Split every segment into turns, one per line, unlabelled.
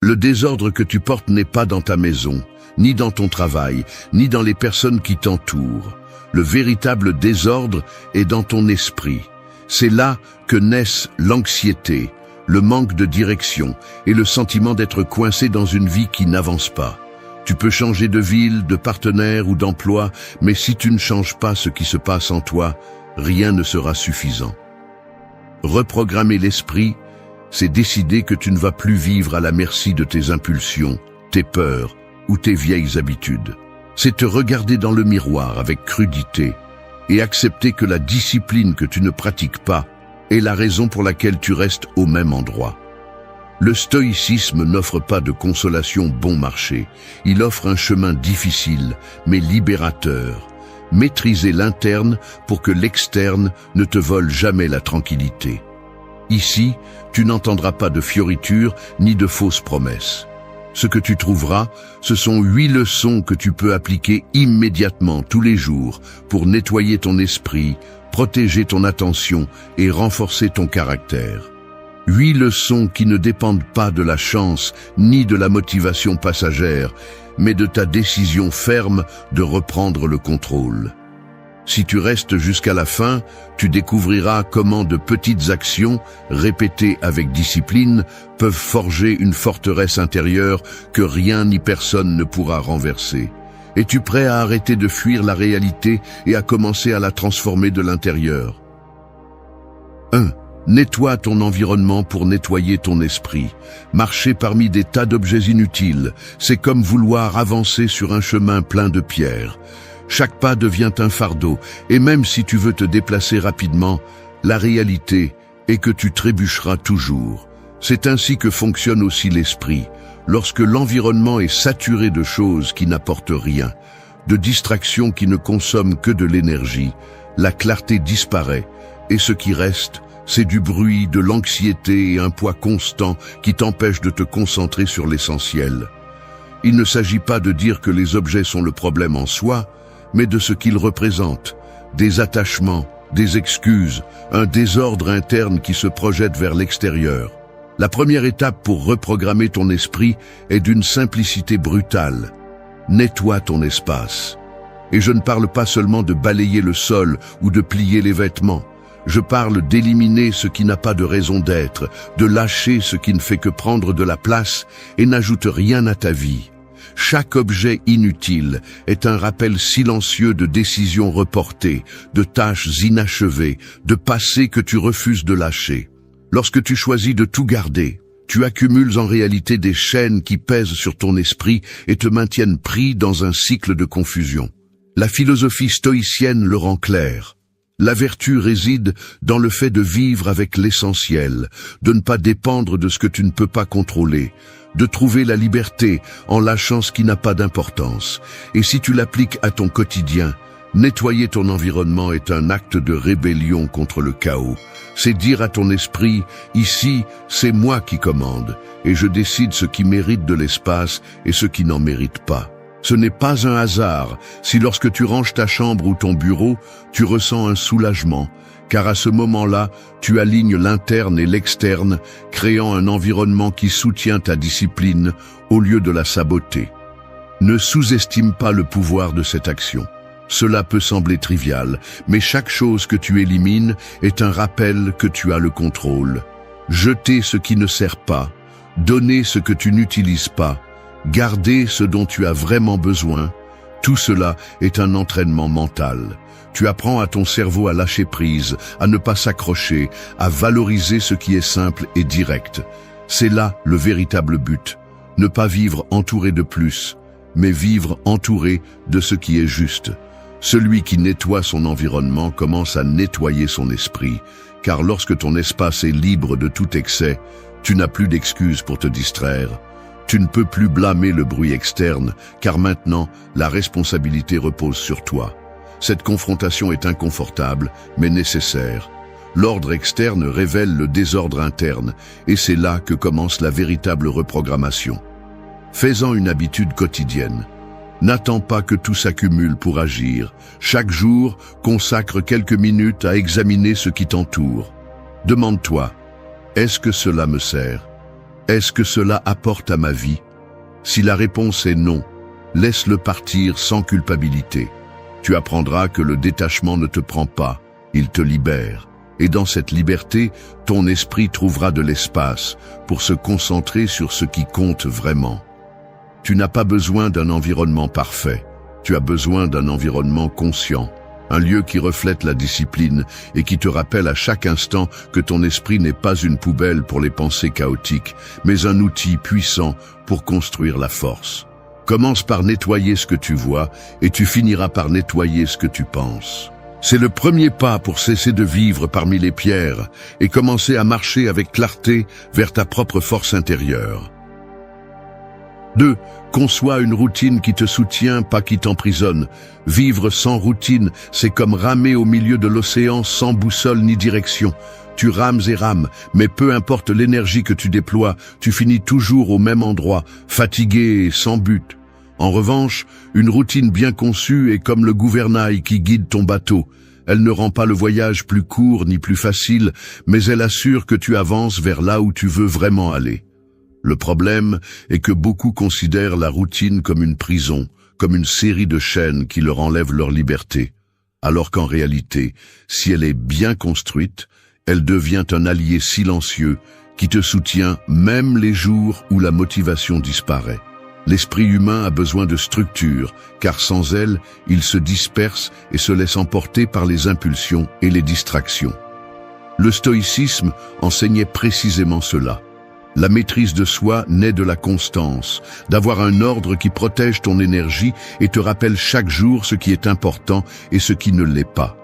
Le désordre que tu portes n'est pas dans ta maison, ni dans ton travail, ni dans les personnes qui t'entourent. Le véritable désordre est dans ton esprit. C'est là que naissent l'anxiété, le manque de direction et le sentiment d'être coincé dans une vie qui n'avance pas. Tu peux changer de ville, de partenaire ou d'emploi, mais si tu ne changes pas ce qui se passe en toi, rien ne sera suffisant. Reprogrammer l'esprit, c'est décider que tu ne vas plus vivre à la merci de tes impulsions, tes peurs ou tes vieilles habitudes. C'est te regarder dans le miroir avec crudité et accepter que la discipline que tu ne pratiques pas est la raison pour laquelle tu restes au même endroit. Le stoïcisme n'offre pas de consolation bon marché. Il offre un chemin difficile, mais libérateur. Maîtriser l'interne pour que l'externe ne te vole jamais la tranquillité. Ici, tu n'entendras pas de fioritures ni de fausses promesses. Ce que tu trouveras, ce sont 8 leçons que tu peux appliquer immédiatement tous les jours pour nettoyer ton esprit, protéger ton attention et renforcer ton caractère. 8 leçons qui ne dépendent pas de la chance ni de la motivation passagère, mais de ta décision ferme de reprendre le contrôle. Si tu restes jusqu'à la fin, tu découvriras comment de petites actions, répétées avec discipline, peuvent forger une forteresse intérieure que rien ni personne ne pourra renverser. Es-tu prêt à arrêter de fuir la réalité et à commencer à la transformer de l'intérieur? 1. Nettoie ton environnement pour nettoyer ton esprit. Marcher parmi des tas d'objets inutiles, c'est comme vouloir avancer sur un chemin plein de pierres. Chaque pas devient un fardeau, et même si tu veux te déplacer rapidement, la réalité est que tu trébucheras toujours. C'est ainsi que fonctionne aussi l'esprit. Lorsque l'environnement est saturé de choses qui n'apportent rien, de distractions qui ne consomment que de l'énergie, la clarté disparaît, et ce qui reste, c'est du bruit, de l'anxiété et un poids constant qui t'empêche de te concentrer sur l'essentiel. Il ne s'agit pas de dire que les objets sont le problème en soi, mais de ce qu'ils représentent, des attachements, des excuses, un désordre interne qui se projette vers l'extérieur. La première étape pour reprogrammer ton esprit est d'une simplicité brutale. Nettoie ton espace. Et je ne parle pas seulement de balayer le sol ou de plier les vêtements. Je parle d'éliminer ce qui n'a pas de raison d'être, de lâcher ce qui ne fait que prendre de la place et n'ajoute rien à ta vie. Chaque objet inutile est un rappel silencieux de décisions reportées, de tâches inachevées, de passé que tu refuses de lâcher. Lorsque tu choisis de tout garder, tu accumules en réalité des chaînes qui pèsent sur ton esprit et te maintiennent pris dans un cycle de confusion. La philosophie stoïcienne le rend clair. La vertu réside dans le fait de vivre avec l'essentiel, de ne pas dépendre de ce que tu ne peux pas contrôler, de trouver la liberté en lâchant ce qui n'a pas d'importance. Et si tu l'appliques à ton quotidien, nettoyer ton environnement est un acte de rébellion contre le chaos. C'est dire à ton esprit, ici, c'est moi qui commande, et je décide ce qui mérite de l'espace et ce qui n'en mérite pas. Ce n'est pas un hasard si lorsque tu ranges ta chambre ou ton bureau, tu ressens un soulagement, car à ce moment-là, tu alignes l'interne et l'externe, créant un environnement qui soutient ta discipline au lieu de la saboter. Ne sous-estime pas le pouvoir de cette action. Cela peut sembler trivial, mais chaque chose que tu élimines est un rappel que tu as le contrôle. Jeter ce qui ne sert pas, donner ce que tu n'utilises pas, garder ce dont tu as vraiment besoin, tout cela est un entraînement mental. Tu apprends à ton cerveau à lâcher prise, à ne pas s'accrocher, à valoriser ce qui est simple et direct. C'est là le véritable but. Ne pas vivre entouré de plus, mais vivre entouré de ce qui est juste. Celui qui nettoie son environnement commence à nettoyer son esprit, car lorsque ton espace est libre de tout excès, tu n'as plus d'excuses pour te distraire. Tu ne peux plus blâmer le bruit externe, car maintenant, la responsabilité repose sur toi. Cette confrontation est inconfortable, mais nécessaire. L'ordre externe révèle le désordre interne, et c'est là que commence la véritable reprogrammation. Fais-en une habitude quotidienne. N'attends pas que tout s'accumule pour agir. Chaque jour, consacre quelques minutes à examiner ce qui t'entoure. Demande-toi, est-ce que cela me sert ? Est-ce que cela apporte à ma vie? Si la réponse est non, laisse-le partir sans culpabilité. Tu apprendras que le détachement ne te prend pas, il te libère. Et dans cette liberté, ton esprit trouvera de l'espace pour se concentrer sur ce qui compte vraiment. Tu n'as pas besoin d'un environnement parfait, tu as besoin d'un environnement conscient. Un lieu qui reflète la discipline et qui te rappelle à chaque instant que ton esprit n'est pas une poubelle pour les pensées chaotiques, mais un outil puissant pour construire la force. Commence par nettoyer ce que tu vois et tu finiras par nettoyer ce que tu penses. C'est le premier pas pour cesser de vivre parmi les pierres et commencer à marcher avec clarté vers ta propre force intérieure. 2. Conçois une routine qui te soutient, pas qui t'emprisonne. Vivre sans routine, c'est comme ramer au milieu de l'océan sans boussole ni direction. Tu rames et rames, mais peu importe l'énergie que tu déploies, tu finis toujours au même endroit, fatigué et sans but. En revanche, une routine bien conçue est comme le gouvernail qui guide ton bateau. Elle ne rend pas le voyage plus court ni plus facile, mais elle assure que tu avances vers là où tu veux vraiment aller. Le problème est que beaucoup considèrent la routine comme une prison, comme une série de chaînes qui leur enlèvent leur liberté. Alors qu'en réalité, si elle est bien construite, elle devient un allié silencieux qui te soutient même les jours où la motivation disparaît. L'esprit humain a besoin de structure, car sans elle, il se disperse et se laisse emporter par les impulsions et les distractions. Le stoïcisme enseignait précisément cela. La maîtrise de soi naît de la constance, d'avoir un ordre qui protège ton énergie et te rappelle chaque jour ce qui est important et ce qui ne l'est pas.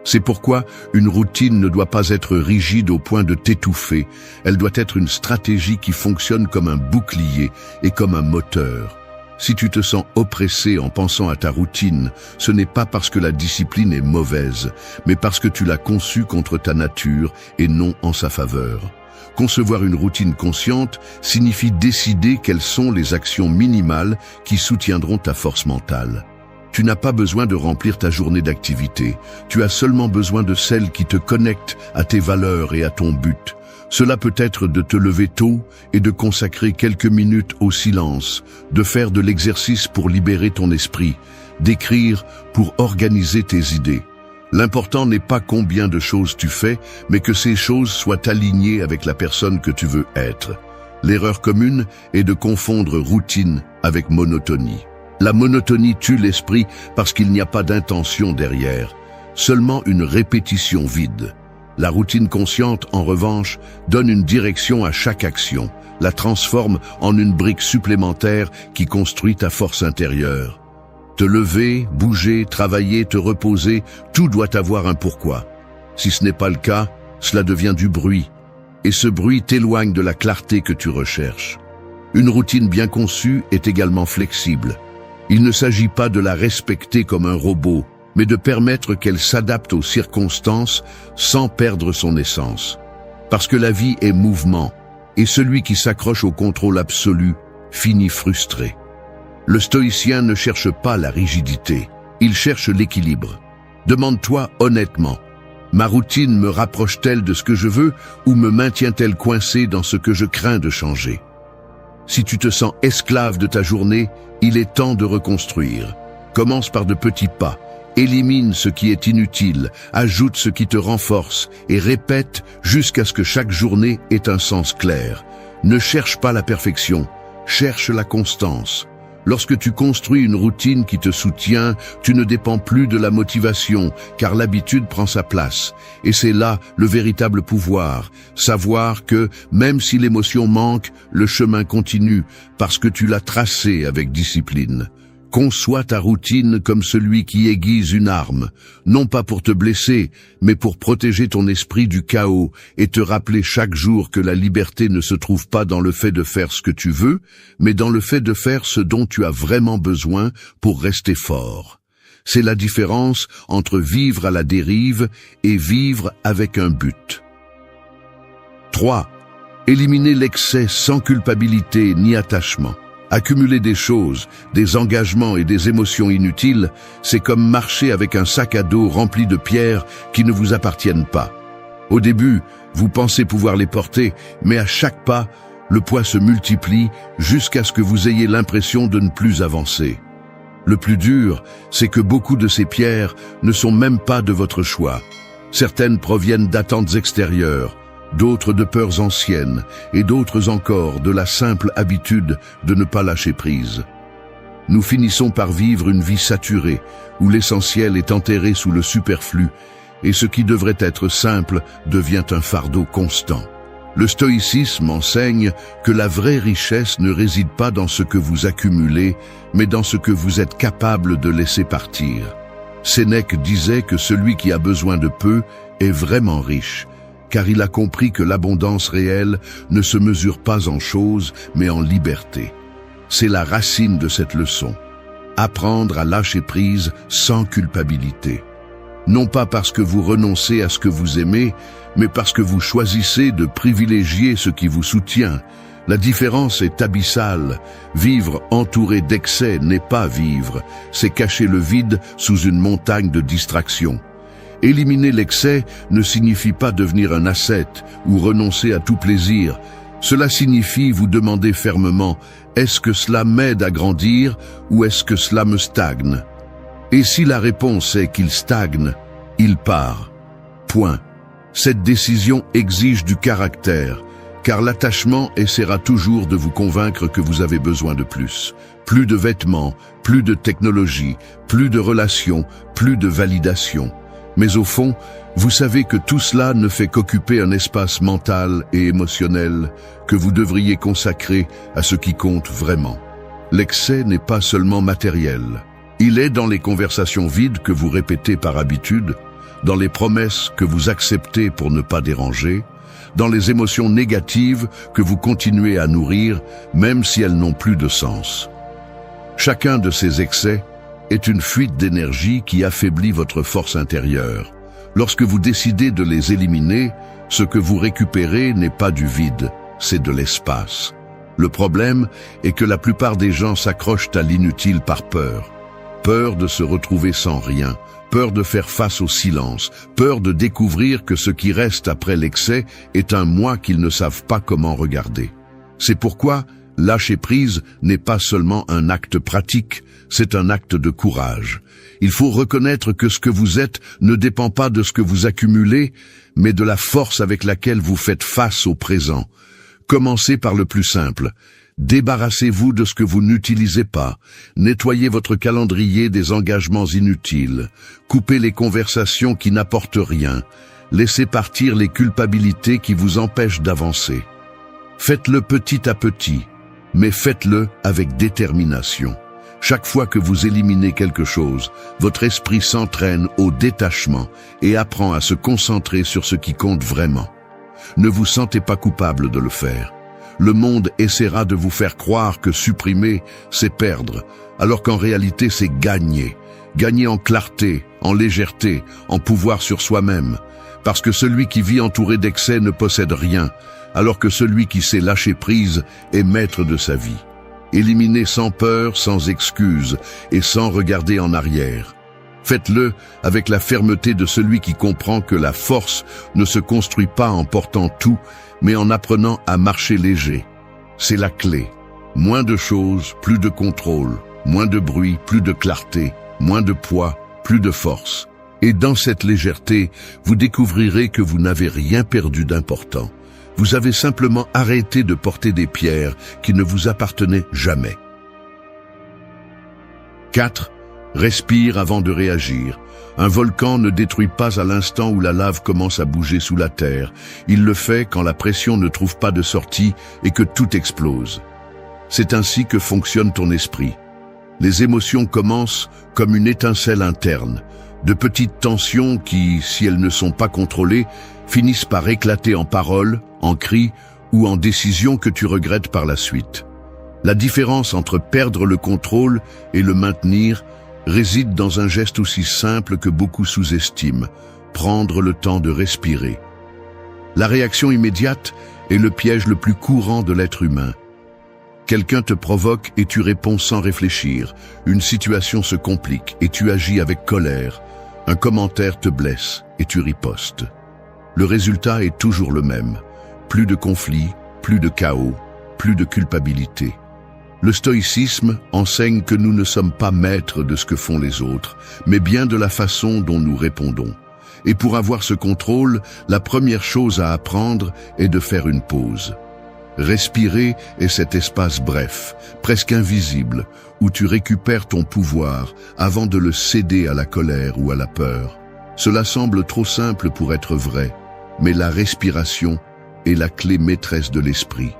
C'est pourquoi une routine ne doit pas être rigide au point de t'étouffer, elle doit être une stratégie qui fonctionne comme un bouclier et comme un moteur. Si tu te sens oppressé en pensant à ta routine, ce n'est pas parce que la discipline est mauvaise, mais parce que tu l'as conçue contre ta nature et non en sa faveur. Concevoir une routine consciente signifie décider quelles sont les actions minimales qui soutiendront ta force mentale. Tu n'as pas besoin de remplir ta journée d'activité, tu as seulement besoin de celles qui te connectent à tes valeurs et à ton but. Cela peut être de te lever tôt et de consacrer quelques minutes au silence, de faire de l'exercice pour libérer ton esprit, d'écrire pour organiser tes idées. L'important n'est pas combien de choses tu fais, mais que ces choses soient alignées avec la personne que tu veux être. L'erreur commune est de confondre routine avec monotonie. La monotonie tue l'esprit parce qu'il n'y a pas d'intention derrière, seulement une répétition vide. La routine consciente, en revanche, donne une direction à chaque action, la transforme en une brique supplémentaire qui construit ta force intérieure. Te lever, bouger, travailler, te reposer, tout doit avoir un pourquoi. Si ce n'est pas le cas, cela devient du bruit. Et ce bruit t'éloigne de la clarté que tu recherches. Une routine bien conçue est également flexible. Il ne s'agit pas de la respecter comme un robot, mais de permettre qu'elle s'adapte aux circonstances sans perdre son essence. Parce que la vie est mouvement, et celui qui s'accroche au contrôle absolu finit frustré. Le stoïcien ne cherche pas la rigidité, il cherche l'équilibre. Demande-toi honnêtement, ma routine me rapproche-t-elle de ce que je veux ou me maintient-elle coincé dans ce que je crains de changer? Si tu te sens esclave de ta journée, il est temps de reconstruire. Commence par de petits pas, élimine ce qui est inutile, ajoute ce qui te renforce et répète jusqu'à ce que chaque journée ait un sens clair. Ne cherche pas la perfection, cherche la constance. Lorsque tu construis une routine qui te soutient, tu ne dépends plus de la motivation, car l'habitude prend sa place. Et c'est là le véritable pouvoir, savoir que, même si l'émotion manque, le chemin continue, parce que tu l'as tracé avec discipline. Conçois ta routine comme celui qui aiguise une arme, non pas pour te blesser, mais pour protéger ton esprit du chaos et te rappeler chaque jour que la liberté ne se trouve pas dans le fait de faire ce que tu veux, mais dans le fait de faire ce dont tu as vraiment besoin pour rester fort. C'est la différence entre vivre à la dérive et vivre avec un but. 3. Éliminer l'excès sans culpabilité ni attachement. Accumuler des choses, des engagements et des émotions inutiles, c'est comme marcher avec un sac à dos rempli de pierres qui ne vous appartiennent pas. Au début, vous pensez pouvoir les porter, mais à chaque pas, Le poids se multiplie jusqu'à ce que vous ayez l'impression de ne plus avancer. Le plus dur, c'est que beaucoup de ces pierres ne sont même pas de votre choix. Certaines proviennent d'attentes extérieures, d'autres de peurs anciennes, et d'autres encore de la simple habitude de ne pas lâcher prise. Nous finissons par vivre une vie saturée, où l'essentiel est enterré sous le superflu, et ce qui devrait être simple devient un fardeau constant. Le stoïcisme enseigne que la vraie richesse ne réside pas dans ce que vous accumulez, mais dans ce que vous êtes capable de laisser partir. Sénèque disait que celui qui a besoin de peu est vraiment riche, car il a compris que l'abondance réelle ne se mesure pas en choses, mais en liberté. C'est la racine de cette leçon. Apprendre à lâcher prise sans culpabilité. Non pas parce que vous renoncez à ce que vous aimez, mais parce que vous choisissez de privilégier ce qui vous soutient. La différence est abyssale. Vivre entouré d'excès n'est pas vivre, c'est cacher le vide sous une montagne de distractions. Éliminer l'excès ne signifie pas devenir un ascète ou renoncer à tout plaisir. Cela signifie vous demander fermement, est-ce que cela m'aide à grandir ou est-ce que cela me stagne? Et si la réponse est qu'il stagne, il part. Point. Cette décision exige du caractère, car l'attachement essaiera toujours de vous convaincre que vous avez besoin de plus. Plus de vêtements, plus de technologie, plus de relations, plus de validation. Mais au fond, vous savez que tout cela ne fait qu'occuper un espace mental et émotionnel que vous devriez consacrer à ce qui compte vraiment. L'excès n'est pas seulement matériel. Il est dans les conversations vides que vous répétez par habitude, dans les promesses que vous acceptez pour ne pas déranger, dans les émotions négatives que vous continuez à nourrir, même si elles n'ont plus de sens. Chacun de ces excès est une fuite d'énergie qui affaiblit votre force intérieure. Lorsque vous décidez de les éliminer, ce que vous récupérez n'est pas du vide, c'est de l'espace. Le problème est que la plupart des gens s'accrochent à l'inutile par peur. Peur de se retrouver sans rien, peur de faire face au silence, peur de découvrir que ce qui reste après l'excès est un moi qu'ils ne savent pas comment regarder. C'est pourquoi lâcher prise n'est pas seulement un acte pratique, c'est un acte de courage. Il faut reconnaître que ce que vous êtes ne dépend pas de ce que vous accumulez, mais de la force avec laquelle vous faites face au présent. Commencez par le plus simple. Débarrassez-vous de ce que vous n'utilisez pas. Nettoyez votre calendrier des engagements inutiles. Coupez les conversations qui n'apportent rien. Laissez partir les culpabilités qui vous empêchent d'avancer. Faites-le petit à petit, mais faites-le avec détermination. Chaque fois que vous éliminez quelque chose, votre esprit s'entraîne au détachement et apprend à se concentrer sur ce qui compte vraiment. Ne vous sentez pas coupable de le faire. Le monde essaiera de vous faire croire que supprimer, c'est perdre, alors qu'en réalité c'est gagner. Gagner en clarté, en légèreté, en pouvoir sur soi-même. Parce que celui qui vit entouré d'excès ne possède rien, alors que celui qui sait lâcher prise est maître de sa vie. Éliminez sans peur, sans excuse et sans regarder en arrière. Faites-le avec la fermeté de celui qui comprend que la force ne se construit pas en portant tout, mais en apprenant à marcher léger. C'est la clé. Moins de choses, plus de contrôle. Moins de bruit, plus de clarté. Moins de poids, plus de force. Et dans cette légèreté, vous découvrirez que vous n'avez rien perdu d'important. Vous avez simplement arrêté de porter des pierres qui ne vous appartenaient jamais. 4. Respire avant de réagir. Un volcan ne détruit pas à l'instant où la lave commence à bouger sous la terre. Il le fait quand la pression ne trouve pas de sortie et que tout explose. C'est ainsi que fonctionne ton esprit. Les émotions commencent comme une étincelle interne, de petites tensions qui, si elles ne sont pas contrôlées, finissent par éclater en paroles, en cris ou en décisions que tu regrettes par la suite. La différence entre perdre le contrôle et le maintenir réside dans un geste aussi simple que beaucoup sous-estiment, prendre le temps de respirer. La réaction immédiate est le piège le plus courant de l'être humain. Quelqu'un te provoque et tu réponds sans réfléchir. Une situation se complique et tu agis avec colère. Un commentaire te blesse et tu ripostes. Le résultat est toujours le même. Plus de conflits, plus de chaos, plus de culpabilité. Le stoïcisme enseigne que nous ne sommes pas maîtres de ce que font les autres, mais bien de la façon dont nous répondons. Et pour avoir ce contrôle, la première chose à apprendre est de faire une pause. Respirer est cet espace bref, presque invisible, où tu récupères ton pouvoir avant de le céder à la colère ou à la peur. Cela semble trop simple pour être vrai, mais la respiration est la clé maîtresse de l'esprit.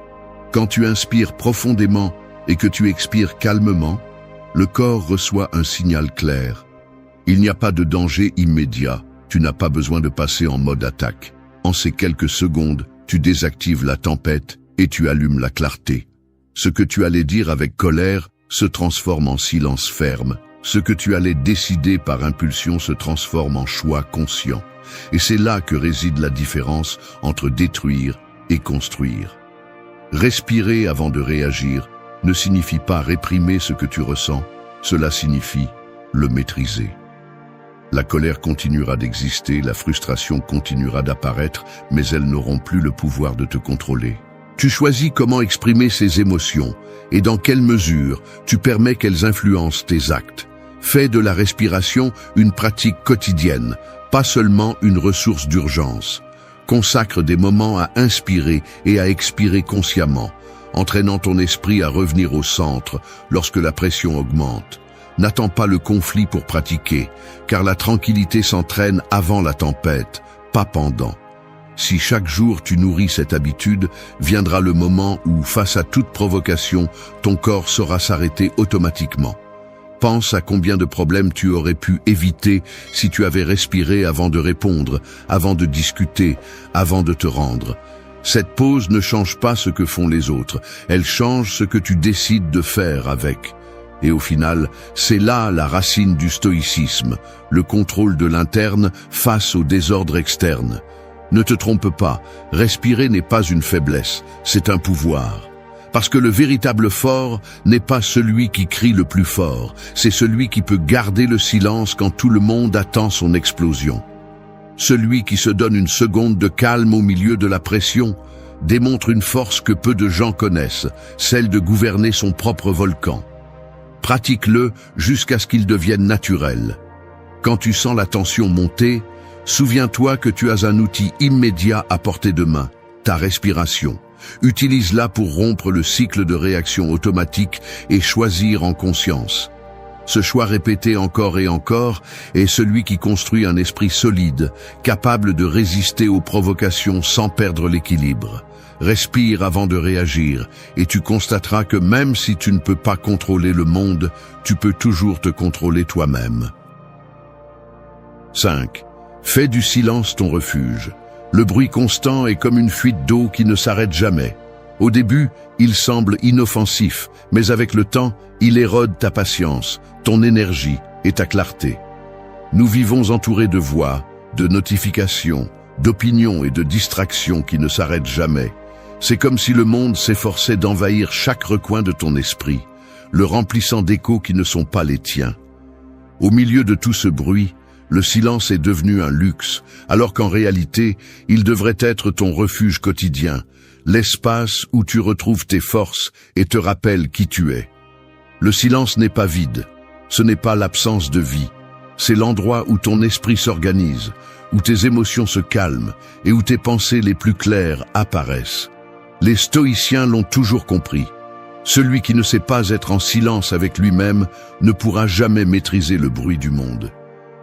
Quand tu inspires profondément et que tu expires calmement, le corps reçoit un signal clair. Il n'y a pas de danger immédiat, tu n'as pas besoin de passer en mode attaque. En ces quelques secondes, tu désactives la tempête et tu allumes la clarté. Ce que tu allais dire avec colère se transforme en silence ferme. Ce que tu allais décider par impulsion se transforme en choix conscient. Et c'est là que réside la différence entre détruire et construire. Respirer avant de réagir ne signifie pas réprimer ce que tu ressens, cela signifie le maîtriser. La colère continuera d'exister, la frustration continuera d'apparaître, mais elles n'auront plus le pouvoir de te contrôler. Tu choisis comment exprimer ces émotions et dans quelle mesure tu permets qu'elles influencent tes actes. Fais de la respiration une pratique quotidienne, pas seulement une ressource d'urgence. Consacre des moments à inspirer et à expirer consciemment, entraînant ton esprit à revenir au centre lorsque la pression augmente. N'attends pas le conflit pour pratiquer, car la tranquillité s'entraîne avant la tempête, pas pendant. Si chaque jour tu nourris cette habitude, viendra le moment où, face à toute provocation, ton corps saura s'arrêter automatiquement. Pense à combien de problèmes tu aurais pu éviter si tu avais respiré avant de répondre, avant de discuter, avant de te rendre. Cette pause ne change pas ce que font les autres, elle change ce que tu décides de faire avec. Et au final, c'est là la racine du stoïcisme, le contrôle de l'interne face au désordre externe. Ne te trompe pas, respirer n'est pas une faiblesse, c'est un pouvoir. Parce que le véritable fort n'est pas celui qui crie le plus fort, c'est celui qui peut garder le silence quand tout le monde attend son explosion. Celui qui se donne une seconde de calme au milieu de la pression démontre une force que peu de gens connaissent, celle de gouverner son propre volcan. Pratique-le jusqu'à ce qu'il devienne naturel. Quand tu sens la tension monter, souviens-toi que tu as un outil immédiat à portée de main, ta respiration. Utilise-la pour rompre le cycle de réaction automatique et choisir en conscience. Ce choix répété encore et encore est celui qui construit un esprit solide, capable de résister aux provocations sans perdre l'équilibre. Respire avant de réagir et tu constateras que même si tu ne peux pas contrôler le monde, tu peux toujours te contrôler toi-même. 5. Fais du silence ton refuge. Le bruit constant est comme une fuite d'eau qui ne s'arrête jamais. Au début, il semble inoffensif, mais avec le temps, il érode ta patience, ton énergie et ta clarté. Nous vivons entourés de voix, de notifications, d'opinions et de distractions qui ne s'arrêtent jamais. C'est comme si le monde s'efforçait d'envahir chaque recoin de ton esprit, le remplissant d'échos qui ne sont pas les tiens. Au milieu de tout ce bruit, le silence est devenu un luxe, alors qu'en réalité, il devrait être ton refuge quotidien, l'espace où tu retrouves tes forces et te rappelles qui tu es. Le silence n'est pas vide, ce n'est pas l'absence de vie, c'est l'endroit où ton esprit s'organise, où tes émotions se calment et où tes pensées les plus claires apparaissent. Les stoïciens l'ont toujours compris. Celui qui ne sait pas être en silence avec lui-même ne pourra jamais maîtriser le bruit du monde.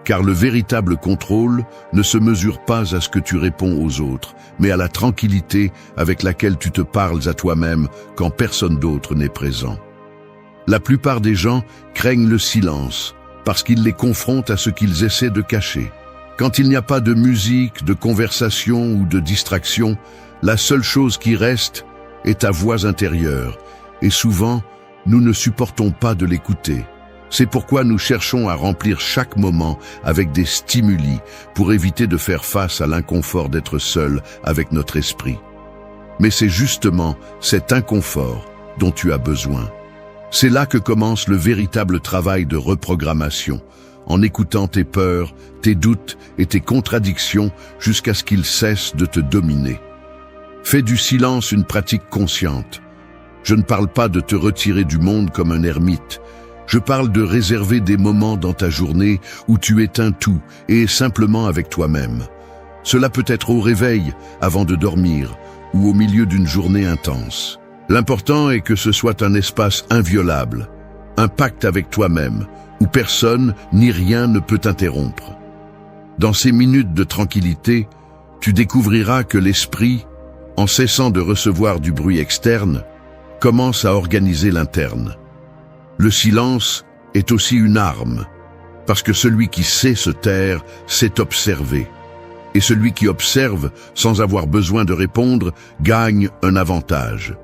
Car le véritable contrôle ne se mesure pas à ce que tu réponds aux autres, mais à la tranquillité avec laquelle tu te parles à toi-même quand personne d'autre n'est présent. La plupart des gens craignent le silence, parce qu'il les confronte à ce qu'ils essaient de cacher. Quand il n'y a pas de musique, de conversation ou de distraction, la seule chose qui reste est ta voix intérieure, et souvent, nous ne supportons pas de l'écouter. C'est pourquoi nous cherchons à remplir chaque moment avec des stimuli pour éviter de faire face à l'inconfort d'être seul avec notre esprit. Mais c'est justement cet inconfort dont tu as besoin. C'est là que commence le véritable travail de reprogrammation, en écoutant tes peurs, tes doutes et tes contradictions jusqu'à ce qu'ils cessent de te dominer. Fais du silence une pratique consciente. Je ne parle pas de te retirer du monde comme un ermite. Je parle de réserver des moments dans ta journée où tu éteins tout et es simplement avec toi-même. Cela peut être au réveil, avant de dormir, ou au milieu d'une journée intense. L'important est que ce soit un espace inviolable, un pacte avec toi-même, où personne ni rien ne peut t'interrompre. Dans ces minutes de tranquillité, tu découvriras que l'esprit, en cessant de recevoir du bruit externe, commence à organiser l'interne. Le silence est aussi une arme, parce que celui qui sait se taire sait observer. Et celui qui observe, sans avoir besoin de répondre, gagne un avantage.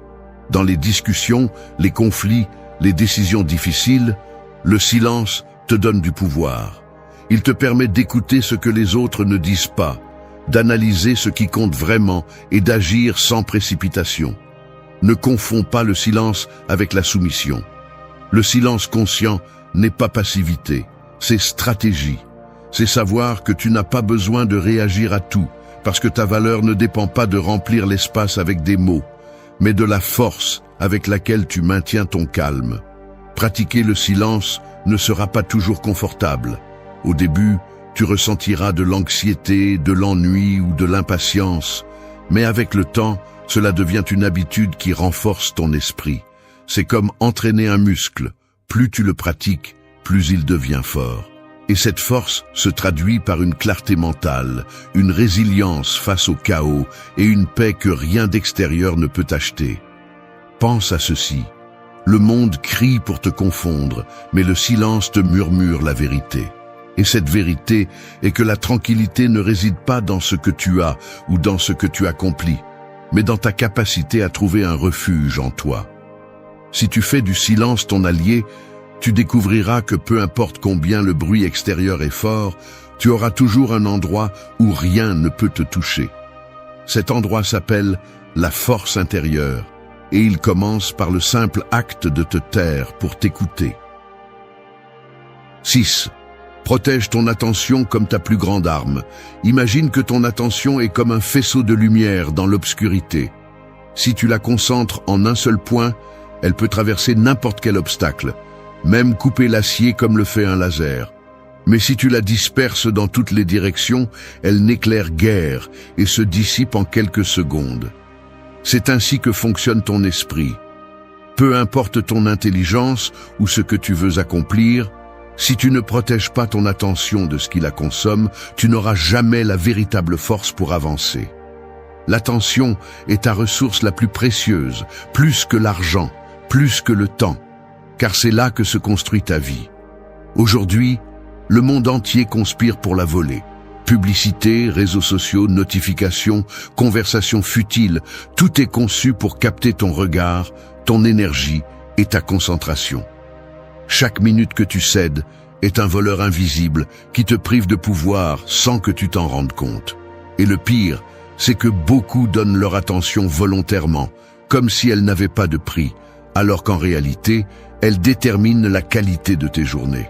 Dans les discussions, les conflits, les décisions difficiles, le silence te donne du pouvoir. Il te permet d'écouter ce que les autres ne disent pas, d'analyser ce qui compte vraiment et d'agir sans précipitation. Ne confonds pas le silence avec la soumission. Le silence conscient n'est pas passivité, c'est stratégie. C'est savoir que tu n'as pas besoin de réagir à tout, parce que ta valeur ne dépend pas de remplir l'espace avec des mots, mais de la force avec laquelle tu maintiens ton calme. Pratiquer le silence ne sera pas toujours confortable. Au début, tu ressentiras de l'anxiété, de l'ennui ou de l'impatience, mais avec le temps, cela devient une habitude qui renforce ton esprit. C'est comme entraîner un muscle. Plus tu le pratiques, plus il devient fort. Et cette force se traduit par une clarté mentale, une résilience face au chaos et une paix que rien d'extérieur ne peut acheter. Pense à ceci. Le monde crie pour te confondre, mais le silence te murmure la vérité. Et cette vérité est que la tranquillité ne réside pas dans ce que tu as ou dans ce que tu accomplis, mais dans ta capacité à trouver un refuge en toi. Si tu fais du silence ton allié, tu découvriras que peu importe combien le bruit extérieur est fort, tu auras toujours un endroit où rien ne peut te toucher. Cet endroit s'appelle la force intérieure, et il commence par le simple acte de te taire pour t'écouter. 6. Protège ton attention comme ta plus grande arme. Imagine que ton attention est comme un faisceau de lumière dans l'obscurité. Si tu la concentres en un seul point, elle peut traverser n'importe quel obstacle, même couper l'acier comme le fait un laser. Mais si tu la disperses dans toutes les directions, elle n'éclaire guère et se dissipe en quelques secondes. C'est ainsi que fonctionne ton esprit. Peu importe ton intelligence ou ce que tu veux accomplir, si tu ne protèges pas ton attention de ce qui la consomme, tu n'auras jamais la véritable force pour avancer. L'attention est ta ressource la plus précieuse, plus que l'argent, plus que le temps, car c'est là que se construit ta vie. Aujourd'hui, le monde entier conspire pour la voler. Publicité, réseaux sociaux, notifications, conversations futiles, tout est conçu pour capter ton regard, ton énergie et ta concentration. Chaque minute que tu cèdes est un voleur invisible qui te prive de pouvoir sans que tu t'en rendes compte. Et le pire, c'est que beaucoup donnent leur attention volontairement, comme si elle n'avait pas de prix, alors qu'en réalité, elle détermine la qualité de tes journées.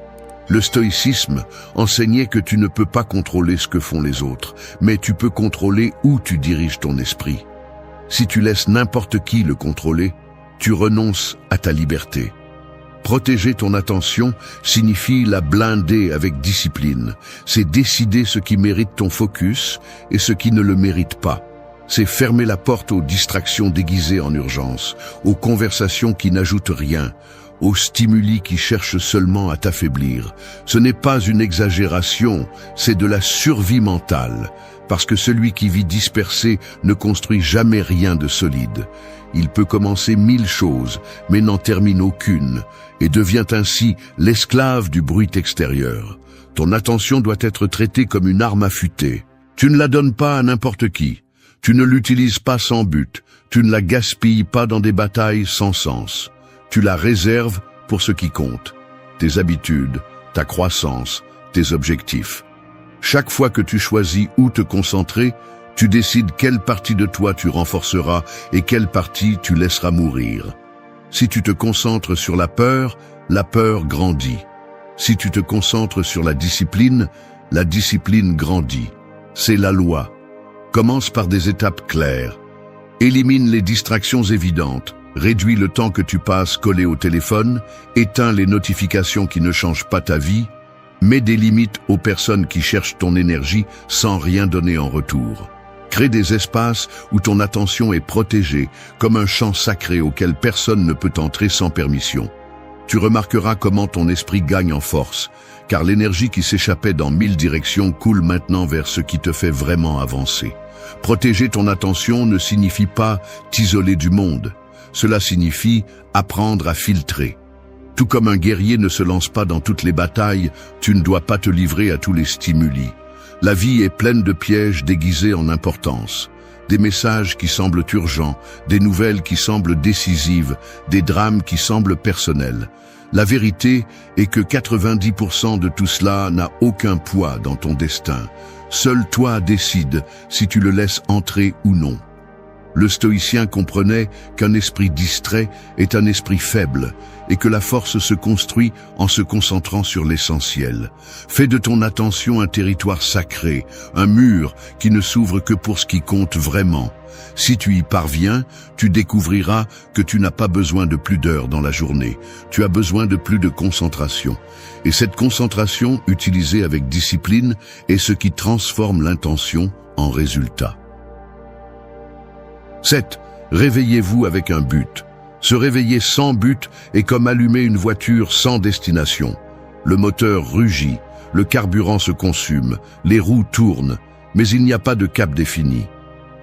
Le stoïcisme enseignait que tu ne peux pas contrôler ce que font les autres, mais tu peux contrôler où tu diriges ton esprit. Si tu laisses n'importe qui le contrôler, tu renonces à ta liberté. Protéger ton attention signifie la blinder avec discipline. C'est décider ce qui mérite ton focus et ce qui ne le mérite pas. C'est fermer la porte aux distractions déguisées en urgence, aux conversations qui n'ajoutent rien, aux stimuli qui cherchent seulement à t'affaiblir. Ce n'est pas une exagération, c'est de la survie mentale, parce que celui qui vit dispersé ne construit jamais rien de solide. Il peut commencer 1000 choses, mais n'en termine aucune, et devient ainsi l'esclave du bruit extérieur. Ton attention doit être traitée comme une arme affûtée. Tu ne la donnes pas à n'importe qui. Tu ne l'utilises pas sans but, tu ne la gaspilles pas dans des batailles sans sens. Tu la réserves pour ce qui compte, tes habitudes, ta croissance, tes objectifs. Chaque fois que tu choisis où te concentrer, tu décides quelle partie de toi tu renforceras et quelle partie tu laisseras mourir. Si tu te concentres sur la peur grandit. Si tu te concentres sur la discipline grandit. C'est la loi. Commence par des étapes claires. Élimine les distractions évidentes. Réduis le temps que tu passes collé au téléphone, éteins les notifications qui ne changent pas ta vie, mets des limites aux personnes qui cherchent ton énergie sans rien donner en retour. Crée des espaces où ton attention est protégée, comme un champ sacré auquel personne ne peut entrer sans permission. Tu remarqueras comment ton esprit gagne en force, car l'énergie qui s'échappait dans 1000 directions coule maintenant vers ce qui te fait vraiment avancer. Protéger ton attention ne signifie pas t'isoler du monde. Cela signifie apprendre à filtrer. Tout comme un guerrier ne se lance pas dans toutes les batailles, tu ne dois pas te livrer à tous les stimuli. La vie est pleine de pièges déguisés en importance. Des messages qui semblent urgents, des nouvelles qui semblent décisives, des drames qui semblent personnels. La vérité est que 90% de tout cela n'a aucun poids dans ton destin. Seul toi décides si tu le laisses entrer ou non. Le stoïcien comprenait qu'un esprit distrait est un esprit faible et que la force se construit en se concentrant sur l'essentiel. Fais de ton attention un territoire sacré, un mur qui ne s'ouvre que pour ce qui compte vraiment. Si tu y parviens, tu découvriras que tu n'as pas besoin de plus d'heures dans la journée. Tu as besoin de plus de concentration. Et cette concentration, utilisée avec discipline, est ce qui transforme l'intention en résultat. 7. Réveillez-vous avec un but. Se réveiller sans but est comme allumer une voiture sans destination. Le moteur rugit, le carburant se consume, les roues tournent, mais il n'y a pas de cap défini.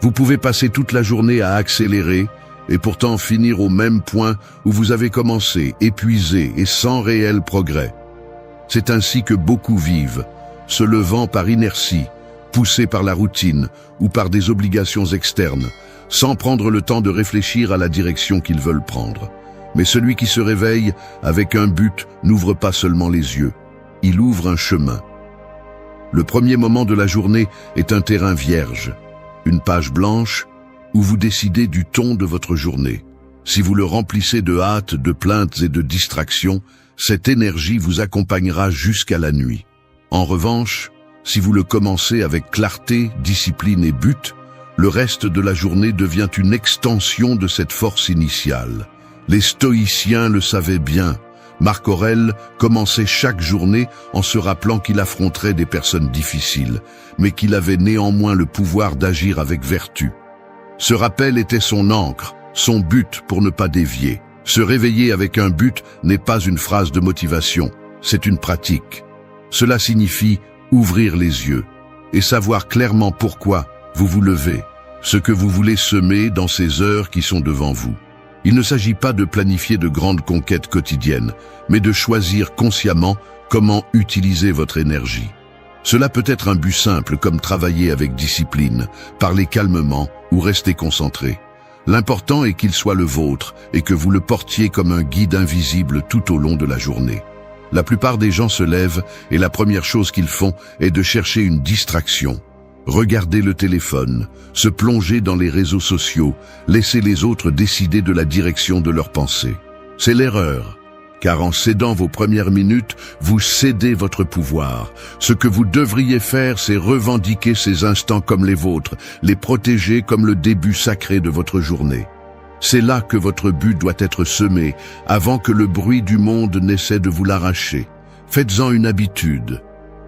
Vous pouvez passer toute la journée à accélérer et pourtant finir au même point où vous avez commencé, épuisé et sans réel progrès. C'est ainsi que beaucoup vivent, se levant par inertie, poussés par la routine ou par des obligations externes, sans prendre le temps de réfléchir à la direction qu'ils veulent prendre. Mais celui qui se réveille avec un but n'ouvre pas seulement les yeux, il ouvre un chemin. Le premier moment de la journée est un terrain vierge, une page blanche où vous décidez du ton de votre journée. Si vous le remplissez de hâte, de plaintes et de distractions, cette énergie vous accompagnera jusqu'à la nuit. En revanche, si vous le commencez avec clarté, discipline et but, le reste de la journée devient une extension de cette force initiale. Les stoïciens le savaient bien. Marc Aurèle commençait chaque journée en se rappelant qu'il affronterait des personnes difficiles, mais qu'il avait néanmoins le pouvoir d'agir avec vertu. Ce rappel était son ancre, son but pour ne pas dévier. Se réveiller avec un but n'est pas une phrase de motivation, c'est une pratique. Cela signifie ouvrir les yeux et savoir clairement pourquoi vous vous levez, ce que vous voulez semer dans ces heures qui sont devant vous. Il ne s'agit pas de planifier de grandes conquêtes quotidiennes, mais de choisir consciemment comment utiliser votre énergie. Cela peut être un but simple comme travailler avec discipline, parler calmement ou rester concentré. L'important est qu'il soit le vôtre et que vous le portiez comme un guide invisible tout au long de la journée. La plupart des gens se lèvent et la première chose qu'ils font est de chercher une distraction. Regarder le téléphone, se plonger dans les réseaux sociaux, laisser les autres décider de la direction de leurs pensées. C'est l'erreur, car en cédant vos premières minutes, vous cédez votre pouvoir. Ce que vous devriez faire, c'est revendiquer ces instants comme les vôtres, les protéger comme le début sacré de votre journée. C'est là que votre but doit être semé, avant que le bruit du monde n'essaie de vous l'arracher. Faites-en une habitude.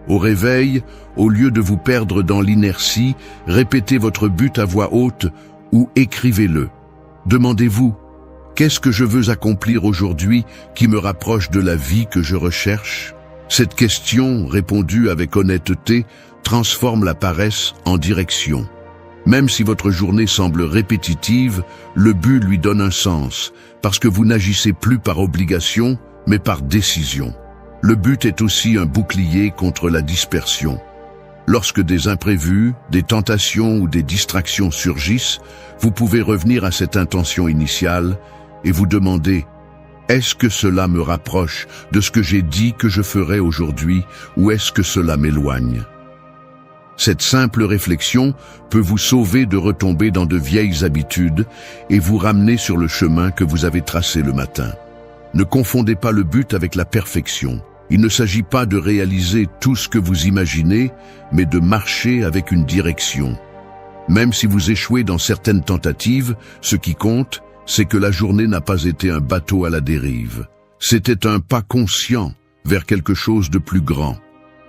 Au réveil, au lieu de vous perdre dans l'inertie, répétez votre but à voix haute ou écrivez-le. Demandez-vous, qu'est-ce que je veux accomplir aujourd'hui qui me rapproche de la vie que je recherche? Cette question, répondue avec honnêteté, transforme la paresse en direction. Même si votre journée semble répétitive, le but lui donne un sens, parce que vous n'agissez plus par obligation, mais par décision. Le but est aussi un bouclier contre la dispersion. Lorsque des imprévus, des tentations ou des distractions surgissent, vous pouvez revenir à cette intention initiale et vous demander « Est-ce que cela me rapproche de ce que j'ai dit que je ferais aujourd'hui ou est-ce que cela m'éloigne ?» Cette simple réflexion peut vous sauver de retomber dans de vieilles habitudes et vous ramener sur le chemin que vous avez tracé le matin. Ne confondez pas le but avec la perfection. Il ne s'agit pas de réaliser tout ce que vous imaginez, mais de marcher avec une direction. Même si vous échouez dans certaines tentatives, ce qui compte, c'est que la journée n'a pas été un bateau à la dérive. C'était un pas conscient vers quelque chose de plus grand.